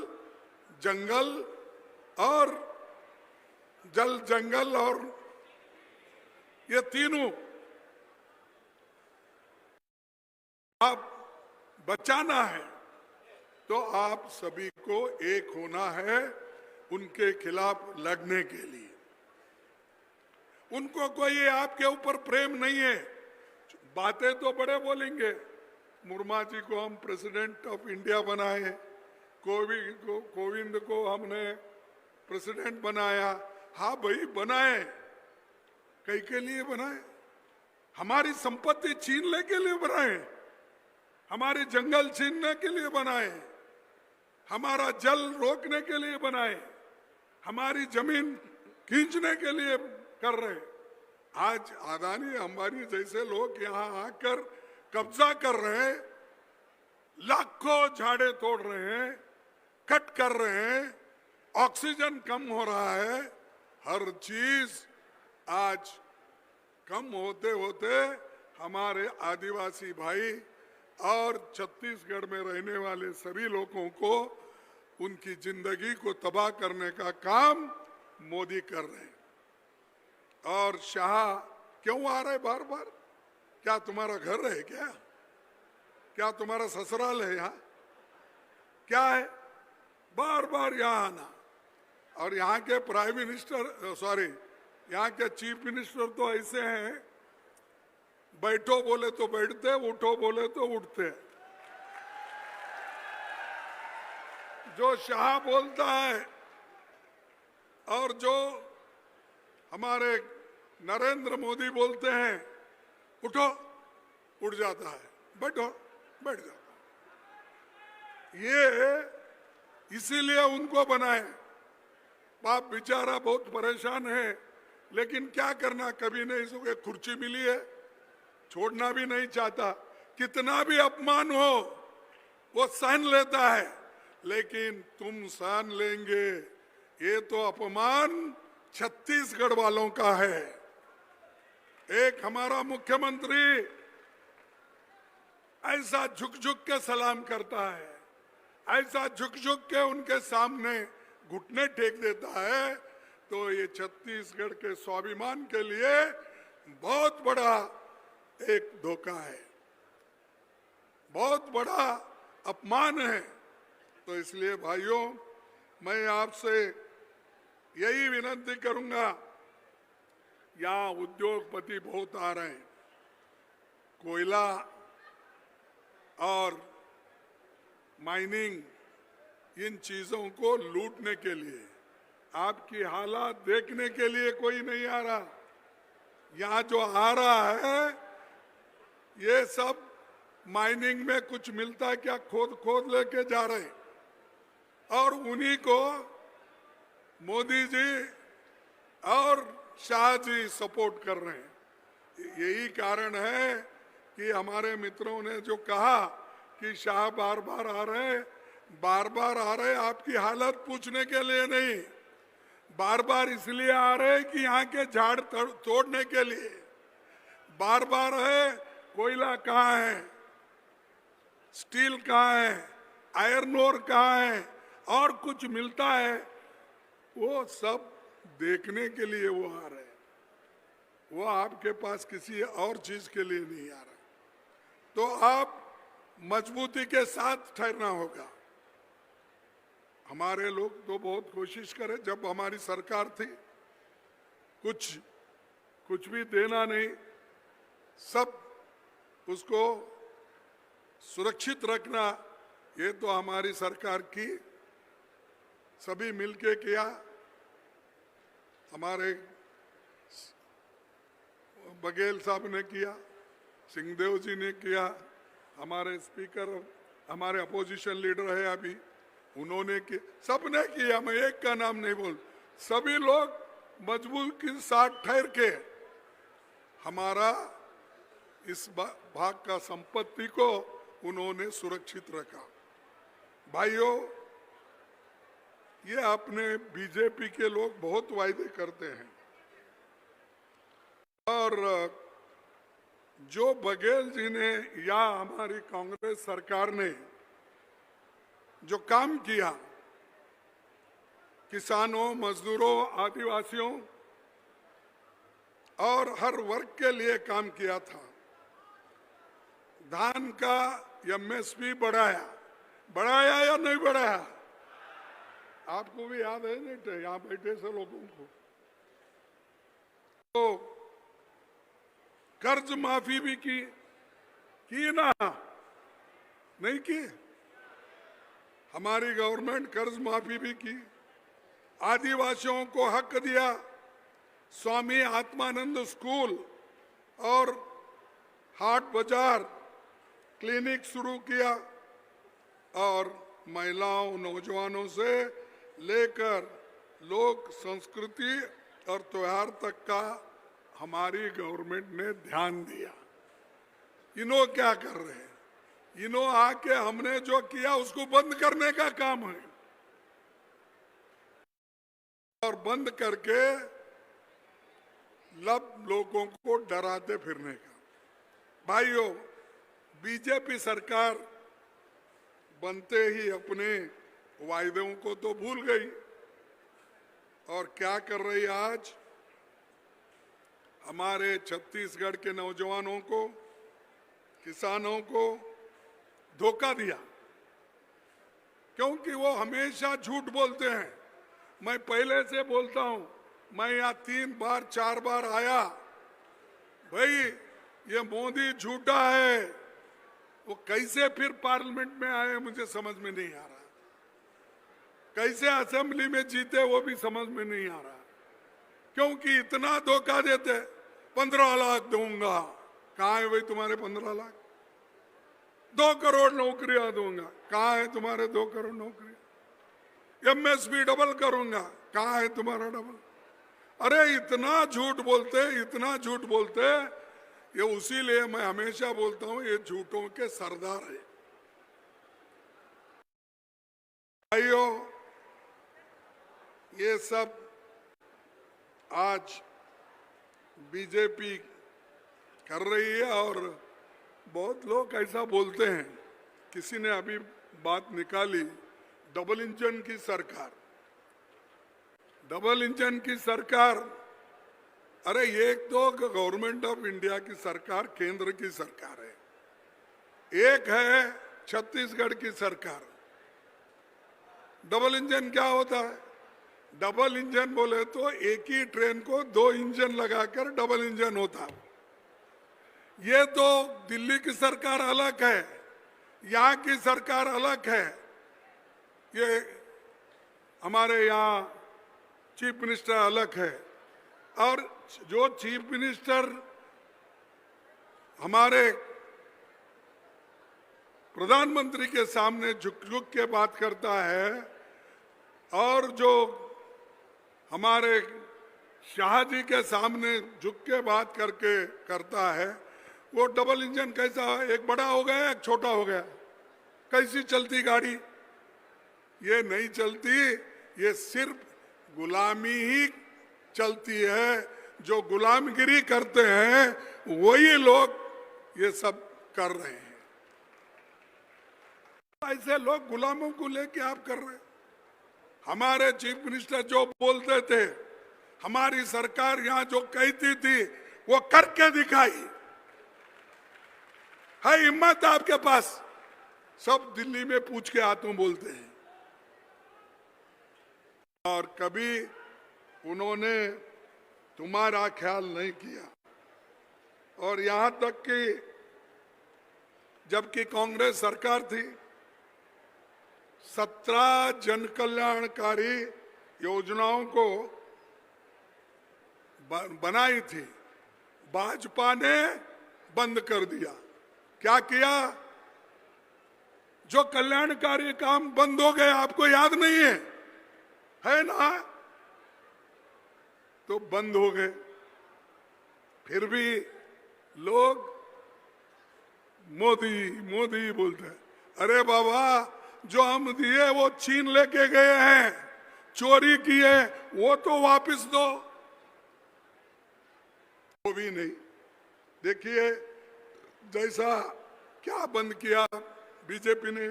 जंगल और ये तीनों आप बचाना है तो आप सभी को एक होना है उनके खिलाफ लड़ने के लिए। उनको कोई आपके ऊपर प्रेम नहीं है। बातें तो बड़े बोलेंगे, मुर्मू जी को हम प्रेसिडेंट ऑफ इंडिया बनाए, कोविंद को हमने प्रेसिडेंट बनाया। हाँ भाई बनाए, कई के लिए बनाए? हमारी संपत्ति छीनने के लिए बनाए, हमारे जंगल छीनने के लिए बनाए, हमारा जल रोकने के लिए बनाए, हमारी जमीन खींचने के लिए कर रहे। आज अदानी अंबानी जैसे लोग यहाँ आकर कब्जा कर रहे हैं, लाखों झाड़े तोड़ रहे हैं, कट कर रहे हैं, ऑक्सीजन कम हो रहा है, हर चीज आज कम होते होते हमारे आदिवासी भाई और छत्तीसगढ़ में रहने वाले सभी लोगों को उनकी जिंदगी को तबाह करने का काम मोदी कर रहे हैं। और शाह क्यों आ रहे बार बार? क्या तुम्हारा घर है क्या तुम्हारा ससुराल है यहाँ? क्या है बार बार यहाँ आना? और यहाँ के प्राइम मिनिस्टर यहाँ के चीफ मिनिस्टर तो ऐसे हैं, बैठो बोले तो बैठते, उठो बोले तो उठते। जो शाह बोलता है और जो हमारे नरेंद्र मोदी बोलते हैं, उठो उठ जाता है, बैठो बैठ जाता है। ये इसीलिए उनको बनाए। बाप बेचारा बहुत परेशान है, लेकिन क्या करना, कभी नहीं इसको कुर्सी मिली है, छोड़ना भी नहीं चाहता। कितना भी अपमान हो वो सहन लेता है, लेकिन तुम सहन लेंगे। ये तो अपमान छत्तीसगढ़ वालों का है। एक हमारा मुख्यमंत्री ऐसा झुक झुक के सलाम करता है, ऐसा झुक झुक के उनके सामने घुटने टेक देता है, तो ये छत्तीसगढ़ के स्वाभिमान के लिए बहुत बड़ा एक धोखा है, बहुत बड़ा अपमान है। तो इसलिए भाइयों, मैं आपसे यही विनती करूंगा, यहाँ उद्योगपति बहुत आ रहे हैं, कोयला और माइनिंग इन चीजों को लूटने के लिए, आपकी हालात देखने के लिए कोई नहीं आ रहा। यहाँ जो आ रहा है ये सब माइनिंग में कुछ मिलता क्या खोद खोद लेके जा रहे हैं, और उन्हीं को मोदी जी और शाह जी सपोर्ट कर रहे हैं। यही कारण है कि हमारे मित्रों ने जो कहा कि शाह बार बार आ रहे आपकी हालत पूछने के लिए नहीं, बार बार इसलिए आ रहे कि यहाँ के झाड़ तोड़ने के लिए। बार बार है कोयला कहाँ है, स्टील कहाँ है, आयरन ओर कहाँ है, और कुछ मिलता है, वो सब देखने के लिए वो आ रहे हैं। वो आपके पास किसी और चीज के लिए नहीं आ रहा। तो आप मजबूती के साथ ठहरना होगा। हमारे लोग तो बहुत कोशिश करें, जब हमारी सरकार थी कुछ भी देना नहीं, सब उसको सुरक्षित रखना, ये तो हमारी सरकार की सभी मिलके किया। हमारे बघेल साहब ने किया, सिंहदेव जी ने किया, हमारे स्पीकर हमारे अपोजिशन लीडर है अभी, उन्होंने किया, सबने किया। मैं एक का नाम नहीं बोल, सभी लोग मजबूत के साथ ठहर के हमारा इस भाग का संपत्ति को उन्होंने सुरक्षित रखा। भाइयों, ये अपने बीजेपी के लोग बहुत वायदे करते हैं, और जो बघेल जी ने या हमारी कांग्रेस सरकार ने जो काम किया, किसानों, मजदूरों, आदिवासियों और हर वर्ग के लिए काम किया था। धान का एमएसपी बढ़ाया या नहीं बढ़ाया? आपको भी याद है नहीं, यहाँ बैठे से लोगों को। तो कर्ज माफी भी की ना, नहीं की? हमारी गवर्नमेंट कर्ज माफी भी की, आदिवासियों को हक दिया, स्वामी आत्मानंद स्कूल और हाट बाजार क्लिनिक शुरू किया, और महिलाओं, नौजवानों से लेकर लोक संस्कृति और त्योहार तक का हमारी गवर्नमेंट ने ध्यान दिया। इन्हों क्या कर रहे हैं? इन्हों आके हमने जो किया उसको बंद करने का काम है, और बंद करके लोगों को डराते फिरने का। भाइयों, बीजेपी सरकार बनते ही अपने वायदों को तो भूल गई, और क्या कर रही आज? हमारे छत्तीसगढ़ के नौजवानों को, किसानों को धोखा दिया, क्योंकि वो हमेशा झूठ बोलते हैं। मैं पहले से बोलता हूं, मैं यहाँ 3 बार 4 बार आया, भाई ये मोदी झूठा है। वो कैसे फिर पार्लियामेंट में आए मुझे समझ में नहीं आ रहा, कैसे असेंबली में जीते वो भी समझ में नहीं आ रहा, क्योंकि इतना धोखा देते। 15 लाख दूंगा, कहाँ है भाई तुम्हारे 15 लाख? 2 करोड़ नौकरियां दूंगा, कहाँ है तुम्हारे 2 करोड़ नौकरियां? एमएसपी डबल करूंगा, कहाँ है तुम्हारा डबल? अरे इतना झूठ बोलते, ये उसीलिए मैं हमेशा बोलता हूं ये झूठों के सरदार है। भाइयों, ये सब आज बीजेपी कर रही है, और बहुत लोग ऐसा बोलते हैं। किसी ने अभी बात निकाली, डबल इंजन की सरकार, डबल इंजन की सरकार। अरे एक तो गवर्नमेंट ऑफ इंडिया की सरकार केंद्र की सरकार है, एक है छत्तीसगढ़ की सरकार। डबल इंजन क्या होता है? डबल इंजन बोले तो एक ही ट्रेन को 2 इंजन लगाकर डबल इंजन होता है। ये तो दिल्ली की सरकार अलग है, यहाँ की सरकार अलग है। ये हमारे यहाँ चीफ मिनिस्टर अलग है, और जो चीफ मिनिस्टर हमारे प्रधानमंत्री के सामने झुक झुक के बात करता है, और जो हमारे शाह जी के सामने झुक के बात करके करता है, वो डबल इंजन कैसा है, एक बड़ा हो गया एक छोटा हो गया, कैसी चलती गाड़ी? ये नहीं चलती, ये सिर्फ गुलामी ही चलती है। जो गुलामगिरी करते हैं वही लोग ये सब कर रहे हैं। ऐसे लोग गुलामों को लेके आप कर रहे हैं। हमारे चीफ मिनिस्टर जो बोलते थे, हमारी सरकार यहां जो कहती थी वो करके दिखाई है। हिम्मत आपके पास, सब दिल्ली में पूछ के हाथों बोलते हैं। और कभी उन्होंने तुम्हारा ख्याल नहीं किया। और यहां तक कि जबकि कांग्रेस सरकार थी, 17 जन कल्याणकारी योजनाओं को बनाई थी, भाजपा ने बंद कर दिया। क्या किया? जो कल्याणकारी काम बंद हो गए, आपको याद नहीं है ना? तो बंद हो गए। फिर भी लोग मोदी मोदी बोलते हैं। अरे बाबा, जो हम दिए वो छीन लेके गए हैं, चोरी किए, वो तो वापस दो। वो भी नहीं। देखिए जैसा क्या बंद किया बीजेपी ने,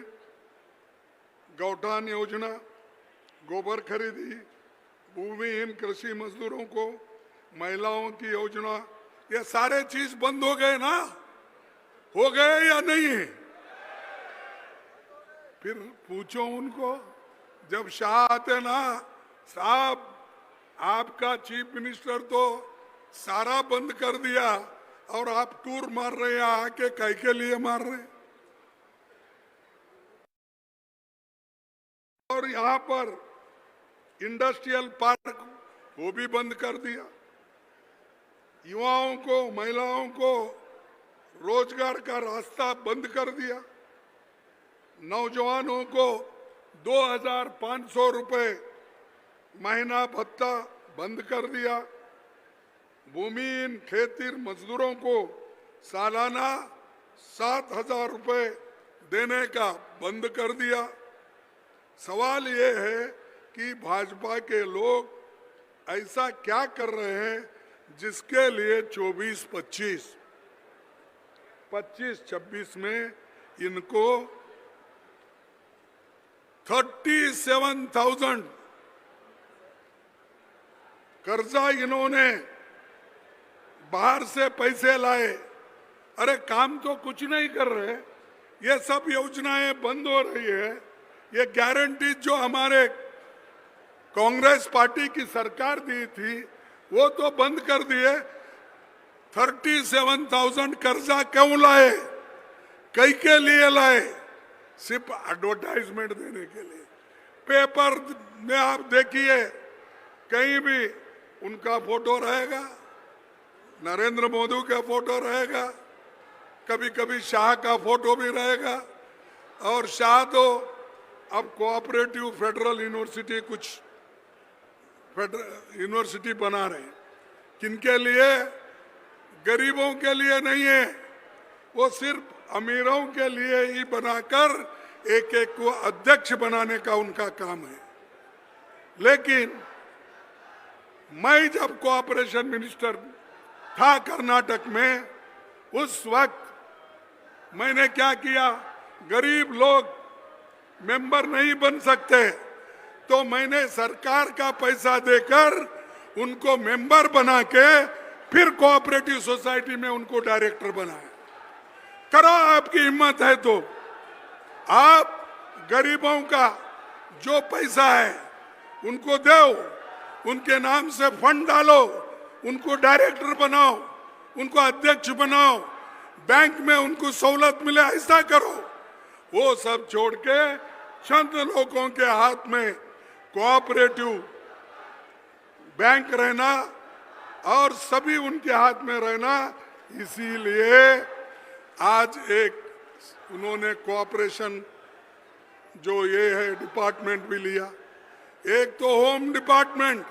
गौठान योजना, गोबर खरीदी, भूमिहीन कृषि मजदूरों को, महिलाओं की योजना, ये सारे चीज बंद हो गए ना? हो गए या नहीं? फिर पूछो उनको, जब शाह आते ना, साहब आपका चीफ मिनिस्टर तो सारा बंद कर दिया और आप टूर मार रहे हैं, आके कई के लिए मार रहे हैं? और यहाँ पर इंडस्ट्रियल पार्क वो भी बंद कर दिया। युवाओं को, महिलाओं को रोजगार का रास्ता बंद कर दिया। नौजवानों को 2,500 रुपए महीना भत्ता बंद कर दिया। भूमिहीन खेती मजदूरों को सालाना 7,000 रुपए देने का बंद कर दिया। सवाल ये है कि भाजपा के लोग ऐसा क्या कर रहे हैं जिसके लिए 25-26 में इनको 37,000 कर्जा इन्होंने बाहर से पैसे लाए। अरे काम तो कुछ नहीं कर रहे, ये सब योजनाएं बंद हो रही है। ये गारंटी जो हमारे कांग्रेस पार्टी की सरकार दी थी वो तो बंद कर दिए। 37,000 कर्जा क्यों लाए? कई के लिए लाए? सिर्फ एडवर्टाइजमेंट देने के लिए। पेपर में आप देखिए, कहीं भी उनका फोटो रहेगा, नरेंद्र मोदी का फोटो रहेगा, कभी कभी शाह का फोटो भी रहेगा। और शाह तो अब कोऑपरेटिव फेडरल यूनिवर्सिटी कुछ यूनिवर्सिटी बना रहे हैं। किनके लिए? गरीबों के लिए नहीं है, वो सिर्फ अमीरों के लिए ही बनाकर एक एक को अध्यक्ष बनाने का उनका काम है। लेकिन मैं जब कोऑपरेशन मिनिस्टर था कर्नाटक में, उस वक्त मैंने क्या किया, गरीब लोग मेंबर नहीं बन सकते, तो मैंने सरकार का पैसा देकर उनको मेंबर बना के फिर कोऑपरेटिव सोसाइटी में उनको डायरेक्टर बनाया। करो, आपकी हिम्मत है तो आप गरीबों का जो पैसा है उनको दो, उनके नाम से फंड डालो, उनको डायरेक्टर बनाओ, उनको अध्यक्ष बनाओ, बैंक में उनको सहूलत मिले, ऐसा करो। वो सब छोड़ के चंद लोगों के हाथ में कोऑपरेटिव बैंक रहना और सभी उनके हाथ में रहना, इसीलिए आज एक उन्होंने कोऑपरेशन जो ये है डिपार्टमेंट भी लिया। एक तो होम डिपार्टमेंट,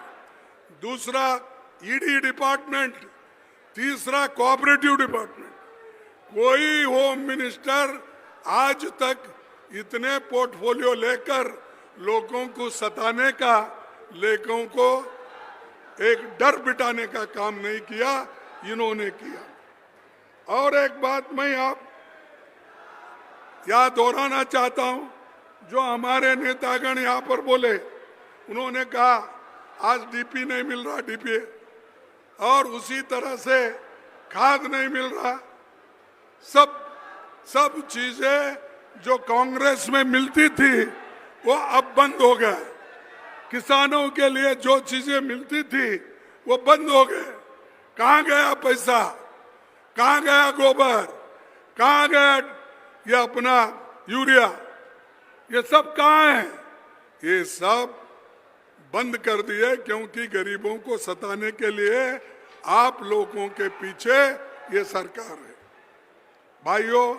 दूसरा ईडी डिपार्टमेंट, तीसरा कोऑपरेटिव डिपार्टमेंट। कोई होम मिनिस्टर आज तक इतने पोर्टफोलियो लेकर लोगों को सताने का, लोगों को एक डर बिठाने का काम नहीं किया, इन्होंने किया। और एक बात मैं आप याद दोहराना चाहता हूं, जो हमारे नेतागण यहाँ पर बोले, उन्होंने कहा आज डीपी नहीं मिल रहा, डीपी, और उसी तरह से खाद नहीं मिल रहा। सब चीजें जो कांग्रेस में मिलती थी वो अब बंद हो गए। किसानों के लिए जो चीजें मिलती थी वो बंद हो गए। कहाँ गया पैसा, कहाँ गया गोबर, कहाँ गया ये अपना यूरिया, ये सब कहाँ है? ये सब बंद कर दिए, क्योंकि गरीबों को सताने के लिए आप लोगों के पीछे ये सरकार है। भाइयों,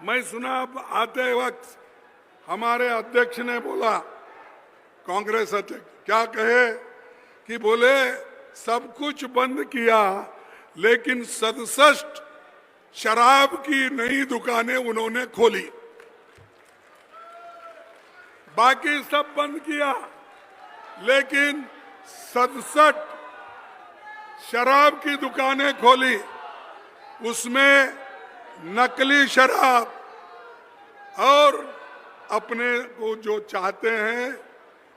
मैं सुना अब आते वक्त हमारे अध्यक्ष ने बोला, कांग्रेस अध्यक्ष क्या कहे कि बोले सब कुछ बंद किया लेकिन 67 शराब की नई दुकानें उन्होंने खोली, बाकी सब बंद किया लेकिन 67 शराब की दुकानें खोली। उसमें नकली शराब और अपने को जो चाहते हैं,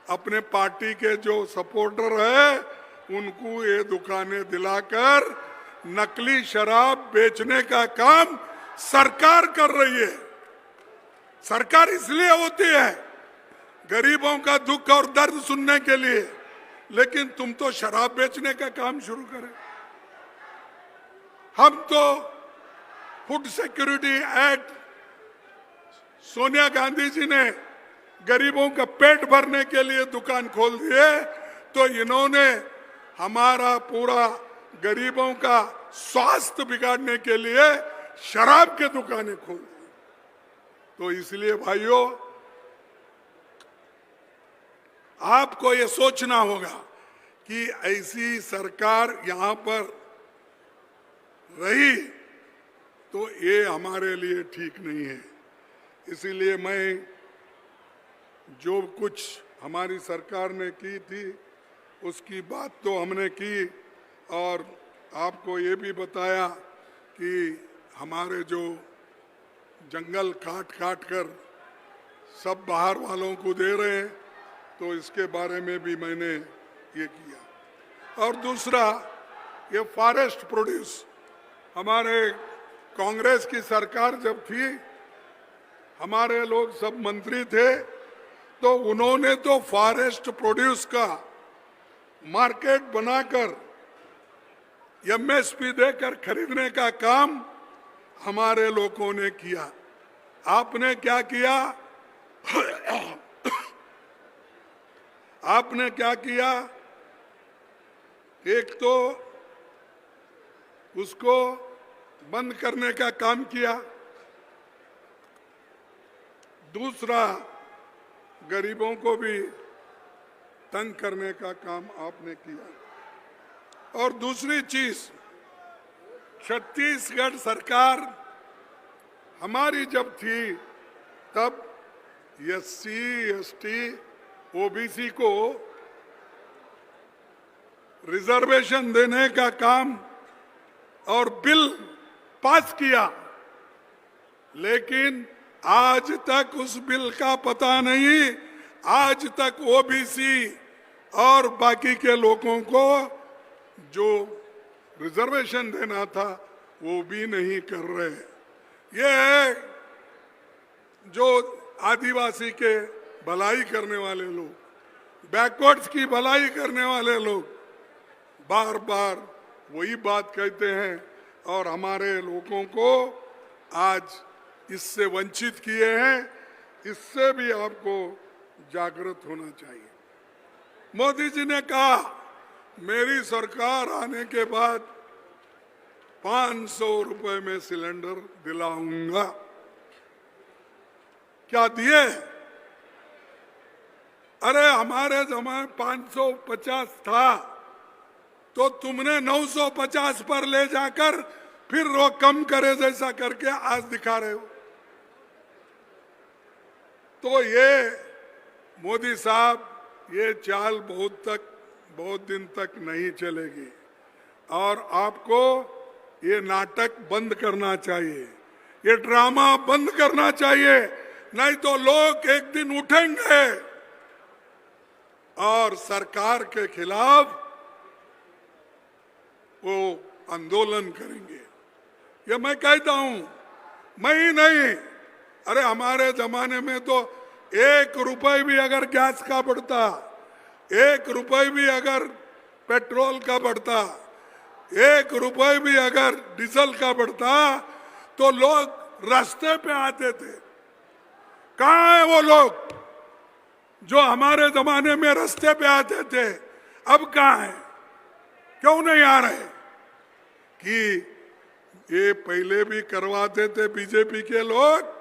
अपने पार्टी के जो सपोर्टर है, उनको ये दुकानें दिलाकर नकली शराब बेचने का काम सरकार कर रही है। सरकार इसलिए होती है गरीबों का दुख और दर्द सुनने के लिए, लेकिन तुम तो शराब बेचने का काम शुरू करें। हम तो food security act Sonia Gandhi ji ने गरीबों का पेट भरने के लिए दुकान खोल दिए, तो इन्होंने हमारा पूरा गरीबों का स्वास्थ्य बिगाड़ने के लिए शराब के दुकानें खोल दी। तो इसलिए भाइयों, आपको ये सोचना होगा कि ऐसी सरकार यहां पर रही तो ये हमारे लिए ठीक नहीं है। इसीलिए मैं जो कुछ हमारी सरकार ने की थी उसकी बात तो हमने की, और आपको ये भी बताया कि हमारे जो जंगल काट कर सब बाहर वालों को दे रहे हैं, तो इसके बारे में भी मैंने ये किया। और दूसरा, ये फॉरेस्ट प्रोड्यूस, हमारे कांग्रेस की सरकार जब थी, हमारे लोग सब मंत्री थे, तो उन्होंने तो फॉरेस्ट प्रोड्यूस का मार्केट बनाकर एमएसपी देकर खरीदने का काम हमारे लोगों ने किया। आपने क्या किया? आपने क्या किया? एक तो उसको बंद करने का काम किया, दूसरा गरीबों को भी तंग करने का काम आपने किया। और दूसरी चीज, छत्तीसगढ़ सरकार हमारी जब थी तब एससी, एसटी, ओबीसी को रिजर्वेशन देने का काम और बिल पास किया, लेकिन आज तक उस बिल का पता नहीं। आज तक ओबीसी और बाकी के लोगों को जो रिजर्वेशन देना था वो भी नहीं कर रहे। ये है जो आदिवासी के भलाई करने वाले लोग, बैकवर्ड्स की भलाई करने वाले लोग बार बार वही बात कहते हैं और हमारे लोगों को आज इससे वंचित किए हैं। इससे भी आपको जागृत होना चाहिए। मोदी जी ने कहा मेरी सरकार आने के बाद 500 रुपए में सिलेंडर दिलाऊंगा। क्या दिए? अरे हमारे जमाने 550 था तो तुमने 950 पर ले जाकर फिर वो कम करे जैसा करके आज दिखा रहे हो। तो ये मोदी साहब, ये चाल बहुत दिन तक नहीं चलेगी और आपको ये नाटक बंद करना चाहिए, ये ड्रामा बंद करना चाहिए, नहीं तो लोग एक दिन उठेंगे और सरकार के खिलाफ वो आंदोलन करेंगे। ये मैं कहता हूं, मैं ही नहीं, अरे हमारे जमाने में तो 1 रुपए भी अगर गैस का बढ़ता, 1 रुपए भी अगर पेट्रोल का बढ़ता, 1 रुपए भी अगर डीजल का बढ़ता तो लोग रास्ते पे आते थे। कहाँ है वो लोग जो हमारे जमाने में रास्ते पे आते थे? अब कहाँ है? क्यों नहीं आ रहे? कि ये पहले भी करवाते थे बीजेपी के लोग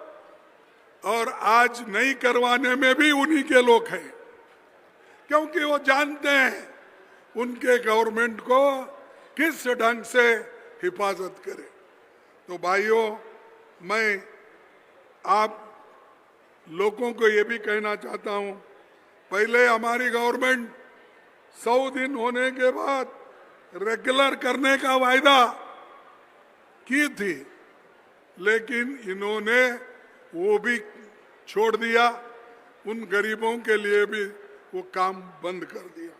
और आज नहीं करवाने में भी उन्हीं के लोग हैं, क्योंकि वो जानते हैं उनके गवर्नमेंट को किस ढंग से हिफाजत करे। तो भाइयों, मैं आप लोगों को ये भी कहना चाहता हूं, पहले हमारी गवर्नमेंट 100 दिन होने के बाद रेगुलर करने का वायदा की थी, लेकिन इन्होंने वो भी छोड़ दिया, उन गरीबों के लिए भी वो काम बंद कर दिया।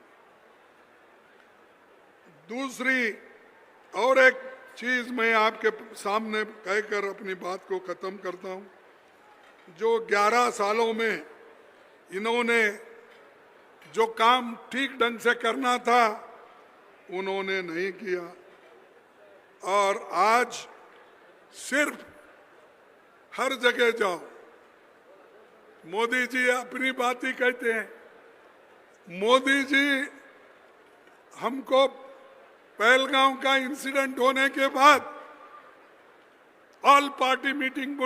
दूसरी और एक चीज मैं आपके सामने कहकर अपनी बात को खत्म करता हूं। जो 11 सालों में इन्होंने जो काम ठीक ढंग से करना था उन्होंने नहीं किया और आज सिर्फ हर जगह जाओ मोदी जी अपनी बात ही कहते हैं। मोदी जी हमको पहलगांव का इंसिडेंट होने के बाद ऑल पार्टी मीटिंग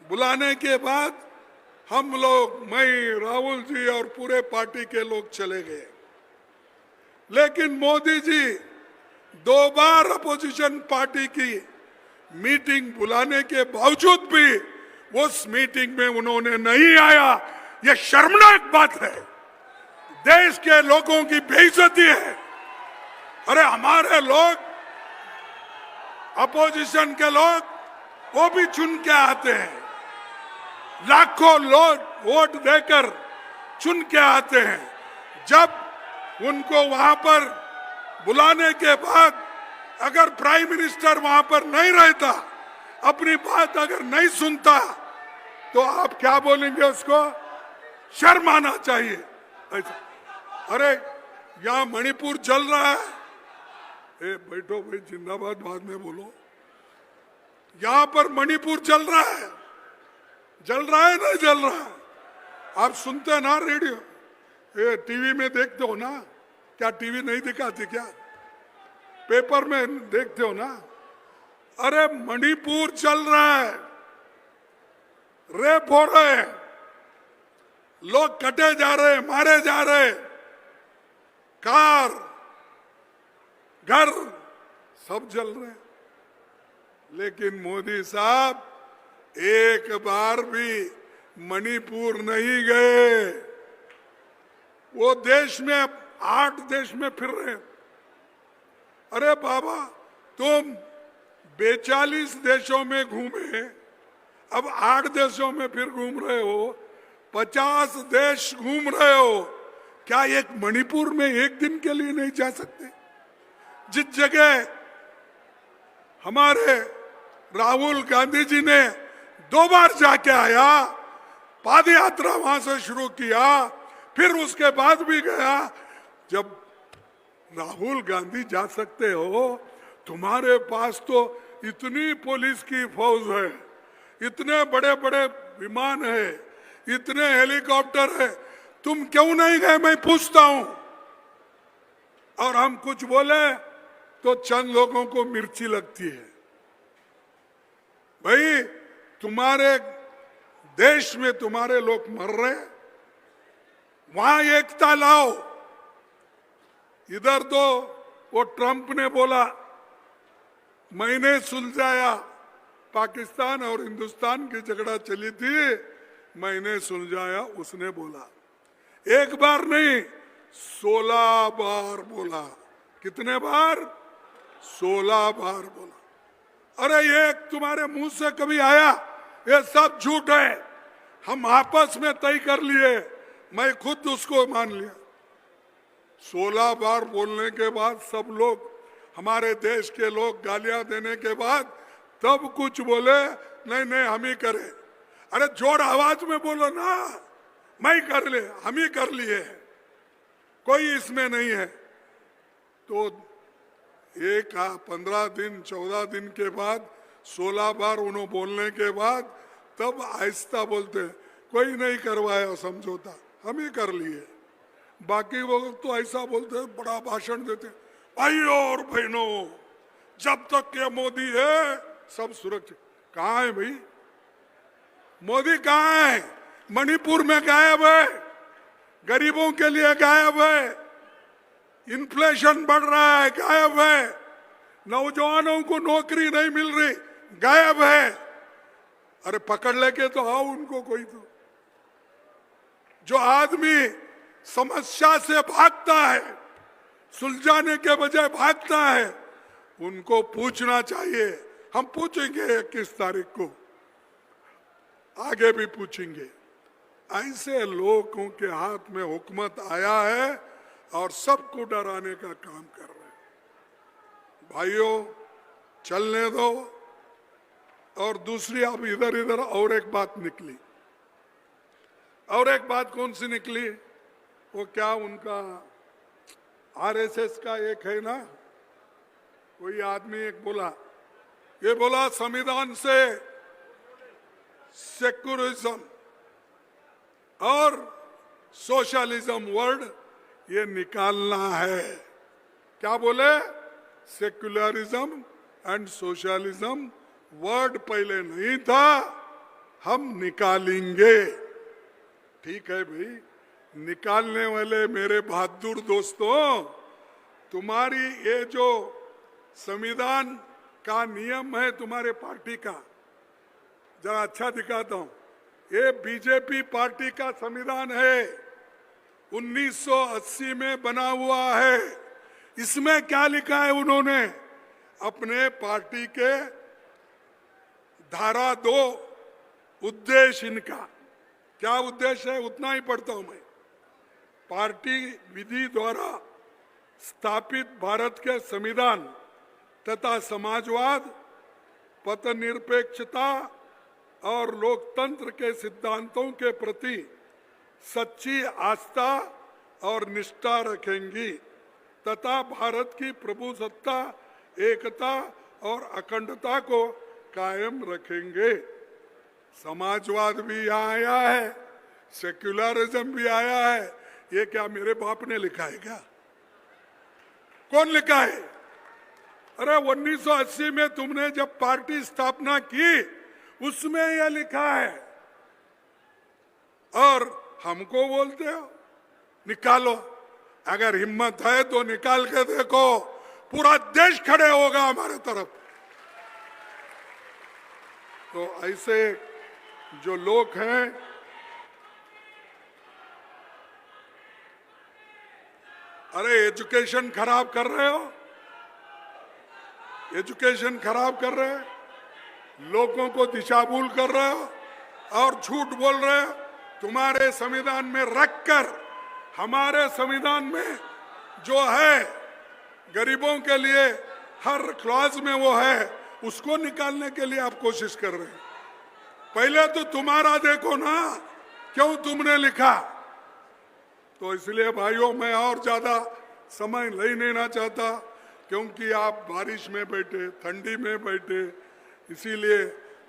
बुलाने के बाद हम लोग, मैं, राहुल जी और पूरे पार्टी के लोग चले गए, लेकिन मोदी जी 2 बार अपोजिशन पार्टी की मीटिंग बुलाने के बावजूद भी उस मीटिंग में उन्होंने नहीं आया। यह शर्मनाक बात है, देश के लोगों की बेइज्जती है। अरे हमारे लोग, अपोजिशन के लोग, वो भी चुन के आते हैं, लाखों लोग वोट देकर चुन के आते हैं। जब उनको वहां पर बुलाने के बाद अगर प्राइम मिनिस्टर वहां पर नहीं रहता, अपनी बात अगर नहीं सुनता, तो आप क्या बोलेंगे? उसको शर्म आना चाहिए। अरे यहाँ मणिपुर चल रहा है, बैठो भाई, जिंदाबाद बाद में बोलो। यहाँ पर मणिपुर चल रहा है, नहीं चल रहा है? आप सुनते हैं ना रेडियो, टीवी में देखते हो ना? क्या टीवी नहीं दिखाती क्या? पेपर में देखते हो ना? अरे मणिपुर चल रहा है, रेप हो रहे हैं, लोग कटे जा रहे हैं, मारे जा रहे हैं, कार, घर सब जल रहे हैं। लेकिन मोदी साहब एक बार भी मणिपुर नहीं गए। वो देश में 8 देश में फिर रहे। अरे बाबा, तुम 42 देशों में घूमे, अब 8 देशों में फिर घूम रहे हो, 50 देश घूम रहे हो, क्या एक मणिपुर में एक दिन के लिए नहीं जा सकते? जिस जगह हमारे राहुल गांधी जी ने 2 बार जाके आया, पाद यात्रा वहां से शुरू किया, फिर उसके बाद भी गया। जब राहुल गांधी जा सकते हो, तुम्हारे पास तो इतनी पुलिस की फौज है, इतने बड़े बड़े विमान है, इतने हेलीकॉप्टर है, तुम क्यों नहीं गए, मैं पूछता हूं। और हम कुछ बोले तो चंद लोगों को मिर्ची लगती है। भाई, तुम्हारे देश में तुम्हारे लोग मर रहे, वहां एकता लाओ। इधर तो वो ट्रंप ने बोला मैंने सुलझाया, पाकिस्तान और हिंदुस्तान की झगड़ा चली थी, मैंने सुलझाया, उसने बोला। एक बार नहीं, 16 बार बोला। कितने बार? 16 बार बोला। अरे ये तुम्हारे मुंह से कभी आया? ये सब झूठ है। हम आपस में तय कर लिए, मैं खुद उसको मान लिया। 16 बार बोलने के बाद सब लोग, हमारे देश के लोग गालियां देने के बाद तब कुछ बोले, नहीं नहीं हम ही करें। अरे जोर आवाज में बोलो ना, मैं कर ले, हम ही कर लिए, कोई इसमें नहीं है। तो एक 15 दिन 14 दिन के बाद 16 बार उन्होंने बोलने के बाद तब आहिस्ता बोलते, कोई नहीं करवाया समझौता, हम ही कर लिए। बाकी वो तो ऐसा बोलते, बड़ा भाषण देते, भाइयों और बहनों, जब तक ये मोदी है सब सुरक्षित। कहाँ है भाई मोदी? कहाँ है? मणिपुर में गायब है, गरीबों के लिए गायब है, इन्फ्लेशन बढ़ रहा है, गायब है, नौजवानों को नौकरी नहीं मिल रही, गायब है। अरे पकड़ लेके तो आओ उनको कोई। तो जो आदमी समस्या से भागता है, सुलझाने के बजाय भागता है, उनको पूछना चाहिए। हम पूछेंगे 21 तारीख को, आगे भी पूछेंगे। ऐसे लोगों के हाथ में हुकूमत आया है और सबको डराने का काम कर रहे हैं। भाइयों, चलने दो। और दूसरी, अब इधर इधर और एक बात निकली। और एक बात कौन सी निकली? वो क्या, उनका आरएसएस का एक है ना, कोई आदमी एक बोला, ये बोला संविधान से सेक्युलरिज्म और सोशलिज्म वर्ड ये निकालना है। क्या बोले? सेक्युलरिज्म एंड सोशलिज्म वर्ड पहले नहीं था, हम निकालेंगे। ठीक है भाई, निकालने वाले मेरे बहादुर दोस्तों, तुम्हारी ये जो संविधान का नियम है तुम्हारे पार्टी का, जरा अच्छा दिखाता हूं। ये बीजेपी पार्टी का संविधान है, 1980 में बना हुआ है। इसमें क्या लिखा है उन्होंने? अपने पार्टी के धारा 2 उद्देश्य इनका क्या उद्देश्य है, उतना ही पढ़ता हूं मैं। पार्टी विधि द्वारा स्थापित भारत के संविधान तथा समाजवाद, पथनिरपेक्षता और लोकतंत्र के सिद्धांतों के प्रति सच्ची आस्था और निष्ठा रखेंगी तथा भारत की प्रभुसत्ता, एकता और अखंडता को कायम रखेंगे। समाजवाद भी यहाँ आया है, सेक्युलरिज्म भी आया है। ये क्या मेरे बाप ने लिखा है क्या? कौन लिखा है? अरे 1980 में तुमने जब पार्टी स्थापना की उसमें यह लिखा है, और हमको बोलते हो निकालो। अगर हिम्मत है तो निकाल के देखो, पूरा देश खड़े होगा हमारे तरफ। तो ऐसे जो लोग हैं, अरे एजुकेशन खराब कर रहे हो, एजुकेशन खराब कर रहे हो, लोगों को दिशाभूल कर रहे हो और झूठ बोल रहे हो। तुम्हारे संविधान में रखकर, हमारे संविधान में जो है गरीबों के लिए हर क्लॉज में वो है, उसको निकालने के लिए आप कोशिश कर रहे हैं। पहले तो तुम्हारा देखो ना, क्यों तुमने लिखा। तो इसलिए भाइयों, मैं और ज्यादा समय नहीं लेना चाहता, क्योंकि आप बारिश में बैठे, ठंडी में बैठे, इसीलिए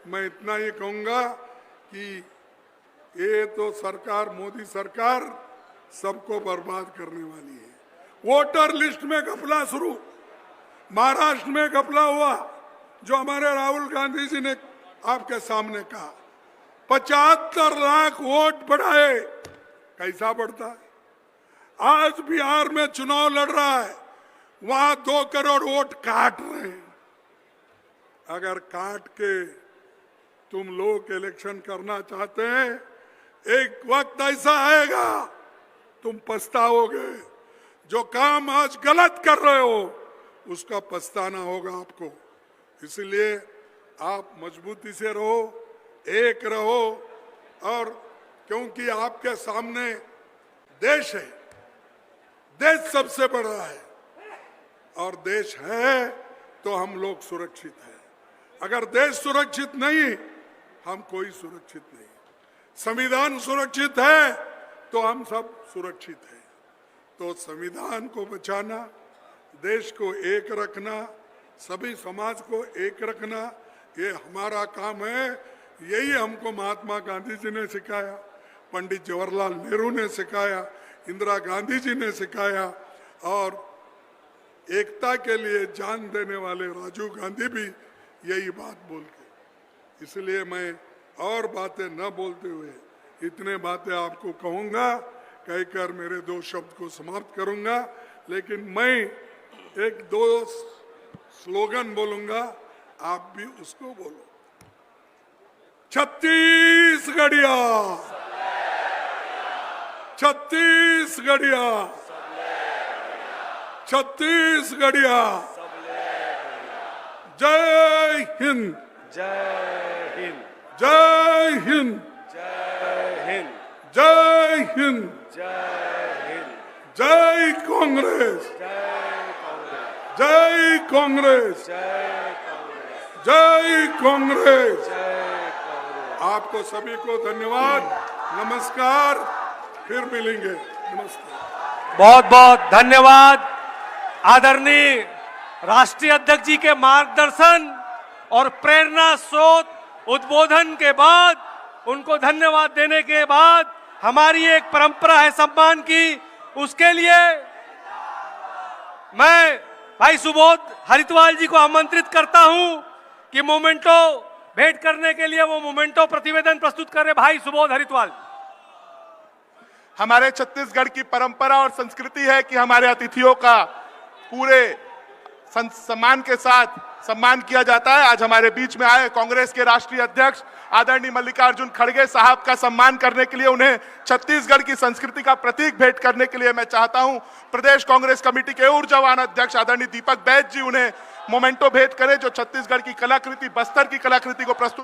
मैं इतना ही कहूँगा कि ये तो सरकार, मोदी सरकार सबको बर्बाद करने वाली है। वोटर लिस्ट में घपला शुरू, महाराष्ट्र में घपला हुआ, जो हमारे राहुल गांधी जी ने आपके सामने कहा। 75 लाख वोट बढ़ाए, कैसा बढ़ता है? आज बिहार में चुनाव लड़ रहा है, वहां 2 करोड़ वोट काट रहे हैं। अगर काट के तुम लोग इलेक्शन करना चाहते हैं, एक वक्त ऐसा आएगा तुम पछताओगे। जो काम आज गलत कर रहे हो उसका पछताना होगा आपको। इसलिए आप मजबूती से रहो, एक रहो, और क्योंकि आपके सामने देश है, देश सबसे बड़ा है, और देश है तो हम लोग सुरक्षित हैं। अगर देश सुरक्षित नहीं, हम कोई सुरक्षित नहीं। संविधान सुरक्षित है तो हम सब सुरक्षित हैं। तो संविधान को बचाना, देश को एक रखना, सभी समाज को एक रखना, ये हमारा काम है। यही हमको महात्मा गांधी जी ने सिखाया, पंडित जवाहरलाल नेहरू ने सिखाया, इंदिरा गांधी जी ने सिखाया, और एकता के लिए जान देने वाले राजीव गांधी भी यही बात बोल के। इसलिए मैं और बातें न बोलते हुए इतने बातें आपको कहूँगा, कहकर मेरे 2 शब्द को समाप्त करूँगा। लेकिन मैं 1-2 स्लोगन बोलूँगा, आप भी उसको बोलो। छत्तीसगढ़िया, छत्तीसगढ़िया, छत्तीसगढ़िया, जय हिंद, जय हिंद, जय हिंद, जय हिंद, जय हिंद, जय हिंद, जय कांग्रेस, जय कांग्रेस, जय कांग्रेस। आपको सभी को धन्यवाद, नमस्कार, फिर मिलेंगे, नमस्कार। बहुत बहुत धन्यवाद। आदरणीय राष्ट्रीय अध्यक्ष जी के मार्गदर्शन और प्रेरणा स्रोत उद्बोधन के बाद, उनको धन्यवाद देने के बाद, हमारी एक परंपरा है सम्मान की, उसके लिए मैं भाई सुबोध हरितवाल जी को आमंत्रित करता हूं कि मोमेंटो भेंट करने के लिए वो मोमेंटो प्रतिवेदन प्रस्तुत कर रहे। भाई सुबोध हरितवाल। हमारे छत्तीसगढ़ की परंपरा और संस्कृति है कि हमारे अतिथियों का पूरे सम्मान के साथ सम्मान किया जाता है। आज हमारे बीच में आए कांग्रेस के राष्ट्रीय अध्यक्ष आदरणीय मल्लिकार्जुन खड़गे साहब का सम्मान करने के लिए, उन्हें छत्तीसगढ़ की संस्कृति का प्रतीक भेंट करने के लिए मैं चाहता हूं प्रदेश कांग्रेस कमेटी के ऊर्जावान अध्यक्ष आदरणीय दीपक बैज जी उन्हें मोमेंटो भेंट करें, जो छत्तीसगढ़ की कलाकृति, बस्तर की कलाकृति को प्रस्तुत